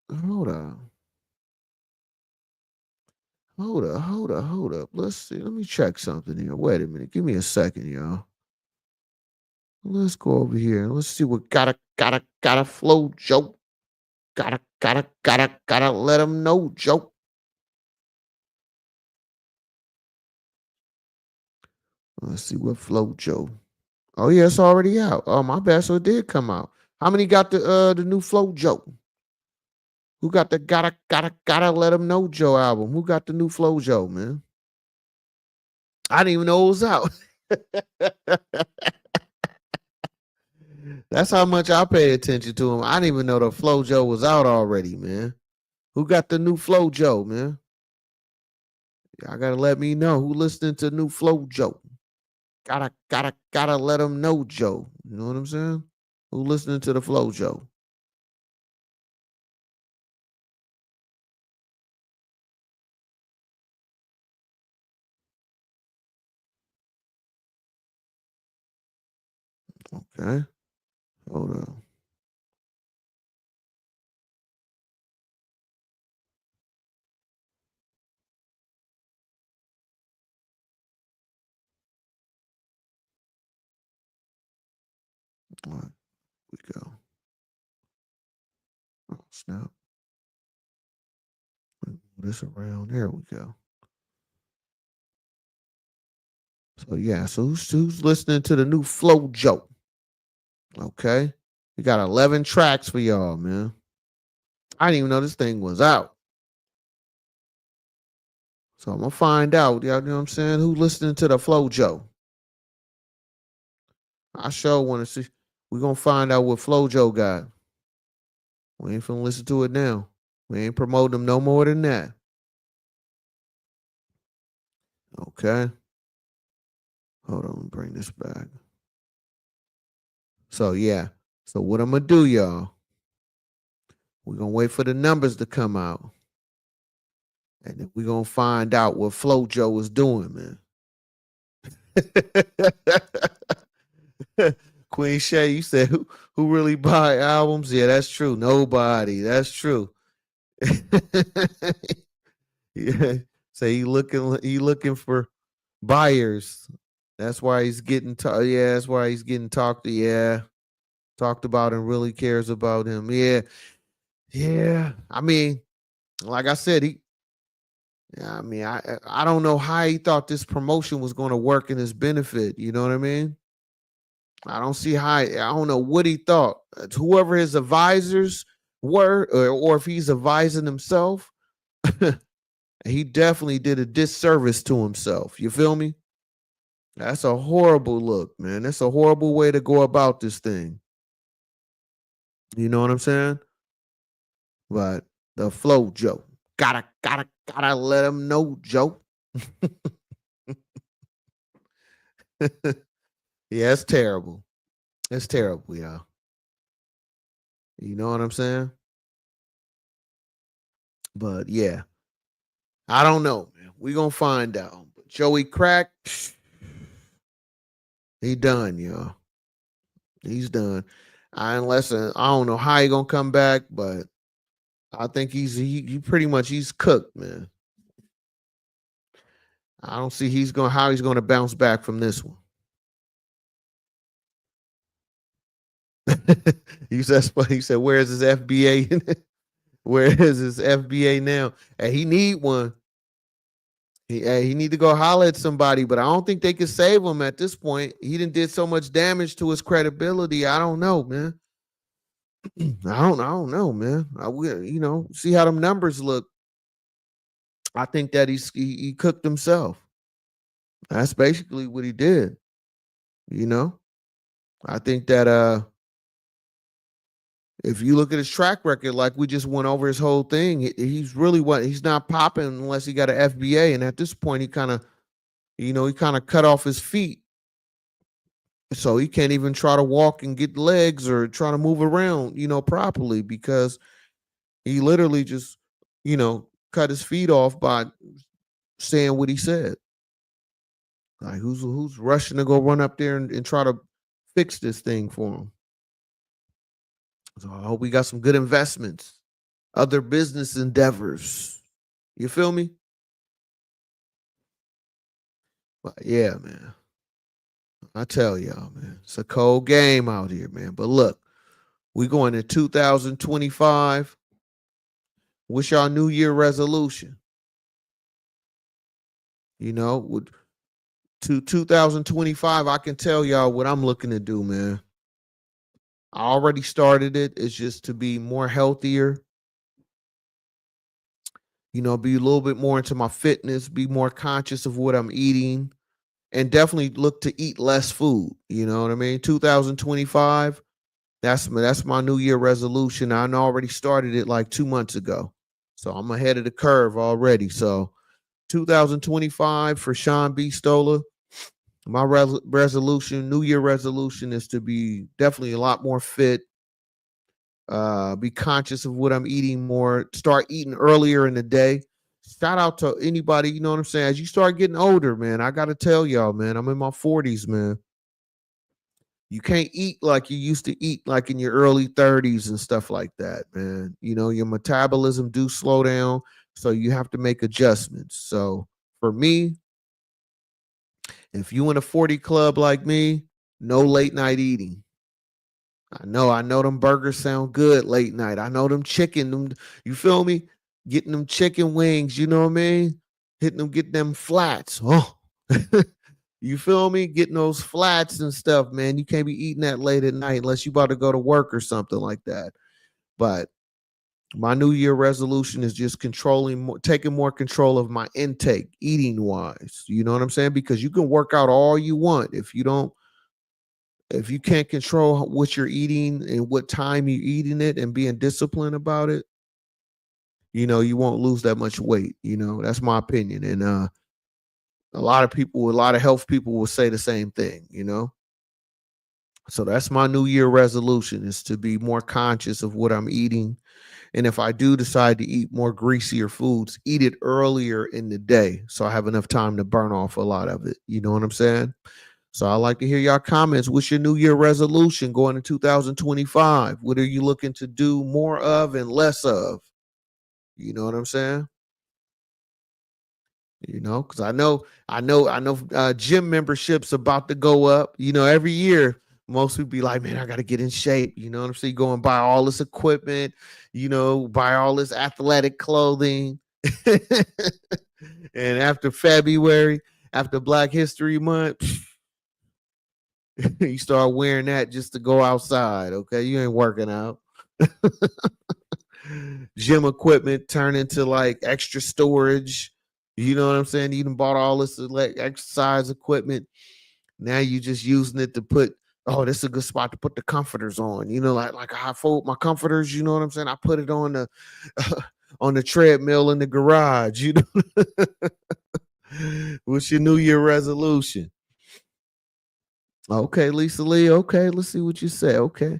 Hold on. Hold up. Let's see. Let me check something here. Wait a minute. Give me a second, y'all. Let's go over here. Let's see what gotta FloJo. Gotta let him know, Joe. Let's see what FloJo. Oh yeah, it's already out. Oh my bad. So it did come out. How many got the new FloJo? Who got the gotta let him know Joe album? Who got the new FloJo, man? I didn't even know it was out. That's how much I pay attention to him. I didn't even know the FloJo was out already, man. Who got the new FloJo, man? Y'all gotta let me know who listening to new FloJo. Gotta let them know, Joe. You know what I'm saying? Who listening to the FloJo? Okay. Hold on. All right, we go. Oh, snap. Move this around. There we go. So yeah, so who's listening to the new FloJo? Okay. We got 11 tracks for y'all, man. I didn't even know this thing was out. So I'm gonna find out, y'all know what I'm saying? Who listening to the FloJo? I sure want to see. We're gonna find out what FloJo got. We ain't finna listen to it now. We ain't promoting them no more than that. Okay. Hold on, let me bring this back. So yeah. So what I'm gonna do, y'all? We're gonna wait for the numbers to come out. And then we're gonna find out what FloJo is doing, man. Queen Shay, you said who really buy albums? Yeah, that's true. Nobody. That's true. Yeah. Say he looking for buyers. That's why he's getting yeah, that's why he's getting talked about and really cares about him. Yeah. Yeah. I mean, like I said, I don't know how he thought this promotion was going to work in his benefit. You know what I mean? I don't see how. I don't know what he thought. Whoever his advisors word, or if he's advising himself, he definitely did a disservice to himself. You feel me? That's a horrible look, man. That's a horrible way to go about this thing. You know what I'm saying? But the flow, Joe. Gotta let him know, Joe. Yeah, it's terrible. It's terrible, y'all. You know what I'm saying? But yeah, I don't know, man. We gonna find out. But Joey Crack, he done, y'all. He's done. Unless I don't know how he gonna come back, but I think he pretty much he's cooked, man. I don't see how he's gonna bounce back from this one. He said, "Where is his F.B.A? Where is his F.B.A now?" And he need one. He need to go holler at somebody, but I don't think they could save him at this point. He did so much damage to his credibility. I don't know, man. I don't know, man. I will, see how them numbers look. I think that he cooked himself. That's basically what he did. You know, I think that if you look at his track record, like we just went over his whole thing, he's not popping unless he got an F.B.A. And at this point, he kind of cut off his feet. So he can't even try to walk and get legs or try to move around, properly, because he literally just, cut his feet off by saying what he said. Like who's rushing to go run up there and try to fix this thing for him? So I hope we got some good investments, other business endeavors. You feel me? But yeah, man. I tell y'all, man, it's a cold game out here, man. But look, we going to 2025. What's y'all New Year resolution? To 2025, I can tell y'all what I'm looking to do, man. I already started it. It's just to be more healthier, be a little bit more into my fitness, be more conscious of what I'm eating, and definitely look to eat less food. You know what I mean? 2025, that's my New Year resolution. I already started it like 2 months ago. So I'm ahead of the curve already. So 2025 for Sean B. Stoller, my resolution, New Year resolution, is to be definitely a lot more fit, be conscious of what I'm eating more, start eating earlier in the day. Shout out to anybody, you know what I'm saying? As you start getting older, man, I got to tell y'all, man, I'm in my 40s, man. You can't eat like you used to eat like in your early 30s and stuff like that, man. Your metabolism do slow down, so you have to make adjustments. So for me, if you in a 40 club like me, no late night eating. I know them burgers sound good late night. I know them you feel me? Getting them chicken wings, you know what I mean? Getting them flats. Oh, you feel me? Getting those flats and stuff, man. You can't be eating that late at night unless you about to go to work or something like that. But my New Year resolution is just taking more control of my intake, eating wise. You know what I'm saying? Because you can work out all you want. If you can't control what you're eating and what time you're eating it and being disciplined about it, you won't lose that much weight. That's my opinion. And a lot of health people will say the same thing, So that's my New Year resolution, is to be more conscious of what I'm eating. And if I do decide to eat more greasier foods, eat it earlier in the day so I have enough time to burn off a lot of it. You know what I'm saying? So I'd like to hear y'all comments. What's your New Year resolution going to 2025? What are you looking to do more of and less of? You know what I'm saying? Because I know gym memberships about to go up. Every year, most people be like, man, I got to get in shape. You know what I'm saying? Go and buy all this equipment, buy all this athletic clothing. And after February, after Black History Month, you start wearing that just to go outside. Okay. You ain't working out. Gym equipment turn into like extra storage. You know what I'm saying? You done bought all this like exercise equipment. Now you just using it to put, oh, this is a good spot to put the comforters on. You know, like I fold my comforters, you know what I'm saying? I put it on the on the treadmill in the garage, you know. What's your New Year resolution? Okay, Lisa Lee. Okay, let's see what you say. Okay.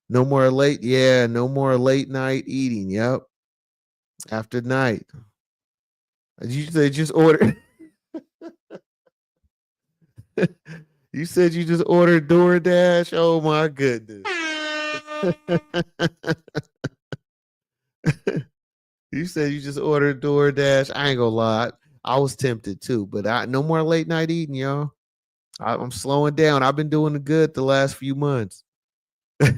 No more late. Yeah, no more late night eating. Yep. After night. You said just order. You said you just ordered DoorDash. Oh my goodness. You said you just ordered DoorDash. I ain't gonna lie. I was tempted too, but I no more late night eating, y'all. I'm slowing down. I've been doing the good the last few months. You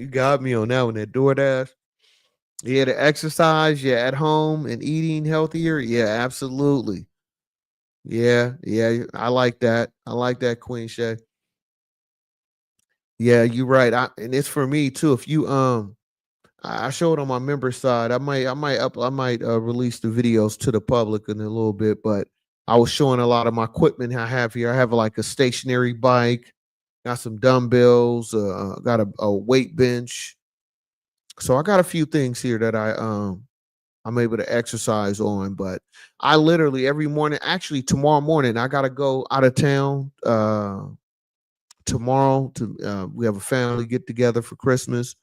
got me on that one, that DoorDash. Yeah, the exercise, yeah, at home and eating healthier. Yeah, absolutely. Yeah, yeah, I like that. I like that, Queen Shay. Yeah, you're right. And it's for me too. If you I showed on my member side. I might release the videos to the public in a little bit, but I was showing a lot of my equipment I have here. I have like a stationary bike, got some dumbbells, got a weight bench. So I got a few things here that I'm able to exercise on, but I literally every morning, actually tomorrow morning, I gotta go out of town tomorrow to we have a family get together for Christmas.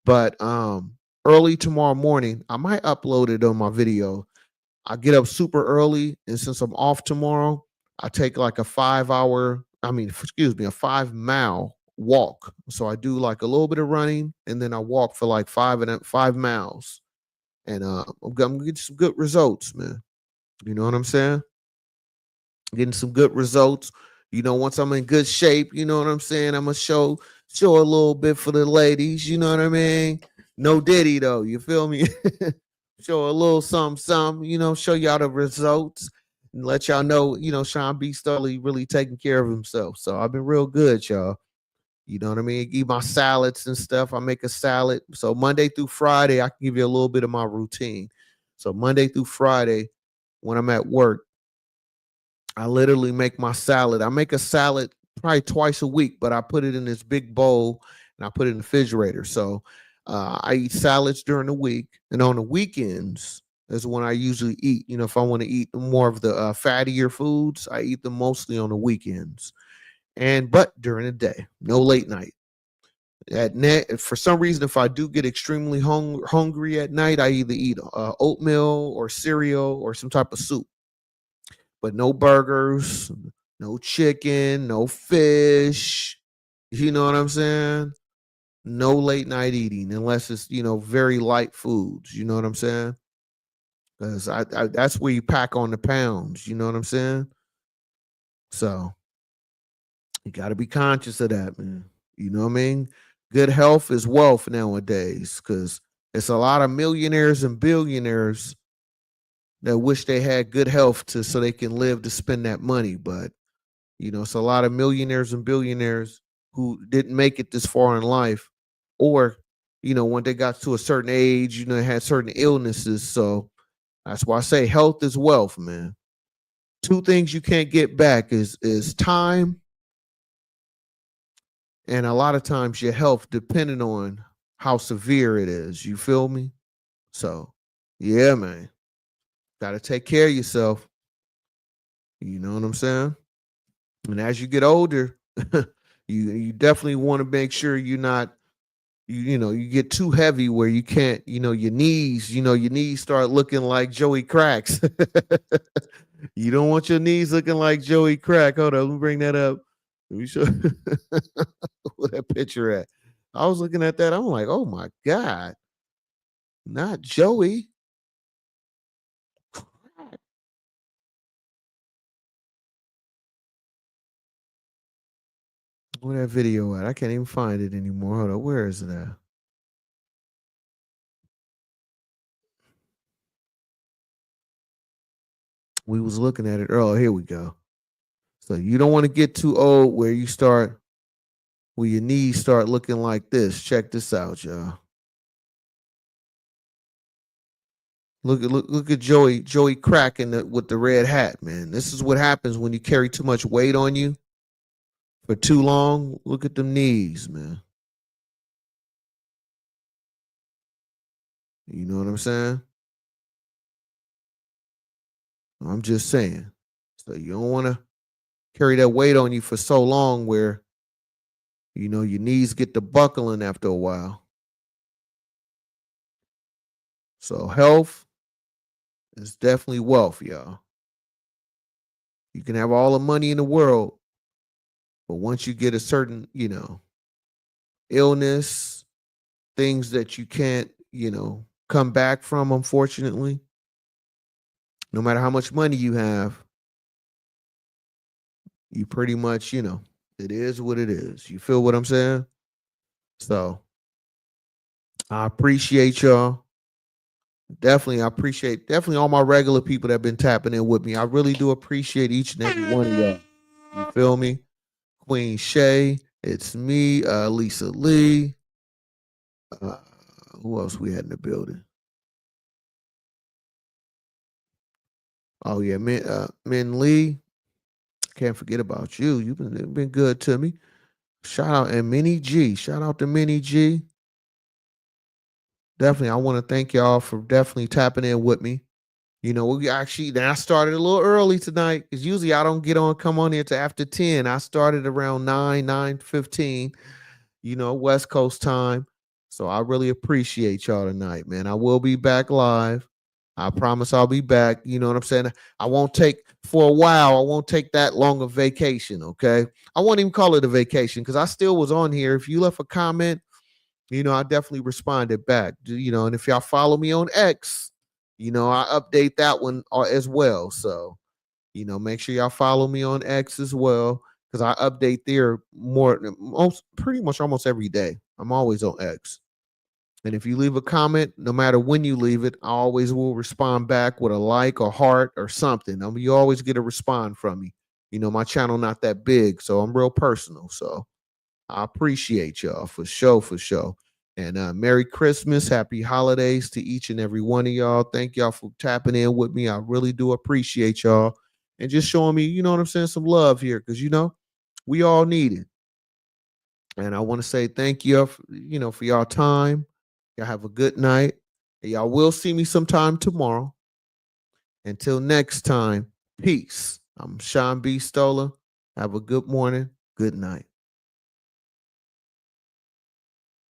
But early tomorrow morning, I might upload it on my video. I get up super early, and since I'm off tomorrow, I take like a 5 hour, I mean, excuse me, a 5 mile walk. So I do like a little bit of running, and then I walk for like 5 miles, and I'm gonna get some good results, man. You know what I'm saying? Getting some good results. You know, once I'm in good shape, you know what I'm saying? I'm gonna show a little bit for the ladies, you know what I mean? No Diddy though, you feel me? Show a little something, you know, show y'all the results and let y'all know, you know, Sean B. Stoley really taking care of himself. So I've been real good, y'all. You know what I mean? Eat my salads and stuff. I make a salad. So Monday through Friday, I can give you a little bit of my routine. So Monday through Friday, when I'm at work, I literally make my salad. I make a salad probably twice a week, but I put it in this big bowl and I put it in the refrigerator. So I eat salads during the week, and on the weekends is when I usually eat. You know, if I want to eat more of the fattier foods, I eat them mostly on the weekends. And but during the day, no late night. At night, for some reason, if I do get extremely hungry at night, I either eat oatmeal or cereal or some type of soup, but no burgers, no chicken, no fish. You know what I'm saying? No late night eating unless it's, you know, very light foods. You know what I'm saying? Because that's where you pack on the pounds. You know what I'm saying? So you got to be conscious of that, man. You know what I mean? Good health is wealth nowadays because it's a lot of millionaires and billionaires that wish they had good health to so they can live to spend that money. But you know, it's a lot of millionaires and billionaires who didn't make it this far in life, or, you know, when they got to a certain age, you know, they had certain illnesses. So that's why I say health is wealth, man. Two things you can't get back is time, and a lot of times your health, depending on how severe it is. You feel me? So, yeah, man, got to take care of yourself. You know what I'm saying? And as you get older, you definitely want to make sure you're not you know you get too heavy where you can't, your knees start looking like Joey Cracks. You don't want your knees looking like Joey Crack. Hold on, let me bring that up. Let me show where that picture at. I was looking at that. I'm like, oh my God, not Joey. Where that video at? I can't even find it anymore. Hold on, where is it at? We was looking at it earlier. Here we go. So you don't want to get too old where you start When your knees start looking like this. Check this out, y'all. Look at Joey cracking with the red hat, man. This is what happens when you carry too much weight on you for too long. Look at them knees, man. You know what I'm saying? I'm just saying. So you don't want to carry that weight on you for so long where, you know, your knees get to buckling after a while. So health is definitely wealth, y'all. You can have all the money in the world, but once you get a certain, you know, illness, things that you can't, you know, come back from, unfortunately, no matter how much money you have, you pretty much, you know, it is what it is. You feel what I'm saying? So I appreciate y'all. Definitely, I appreciate definitely all my regular people that have been tapping in with me. I really do appreciate each and every one of y'all. You feel me? Queen Shay, it's me, Lisa Lee. Uh, who else we had in the building? Oh yeah, Min Lee. Can't forget about you. You've been good to me. Shout out and Minnie G. Shout out to Minnie G. Definitely, I want to thank y'all for definitely tapping in with me. You know, we actually then I started a little early tonight because usually I don't come on here to after 10. I started around 9:15, you know, West Coast time. So I really appreciate y'all tonight, man. I will be back live. I promise I'll be back. You know what I'm saying? I won't take for a while, I won't take that long of vacation. Okay. I won't even call it a vacation because I still was on here. If you left a comment, you know, I definitely responded back. You know, and if y'all follow me on X, you know, I update that one as well. So, you know, make sure y'all follow me on X as well because I update there pretty much almost every day. I'm always on X. And if you leave a comment, no matter when you leave it, I always will respond back with a like or heart or something. I mean, you always get a respond from me. You know, my channel not that big, so I'm real personal. So I appreciate y'all for sure, for sure. And Merry Christmas, Happy Holidays to each and every one of y'all. Thank y'all for tapping in with me. I really do appreciate y'all and just showing me, you know what I'm saying, some love here because, you know, we all need it. And I want to say thank you, you know, for y'all time. Y'all have a good night. And y'all will see me sometime tomorrow. Until next time, peace. I'm Sean B. Stoller. Have a good morning. Good night.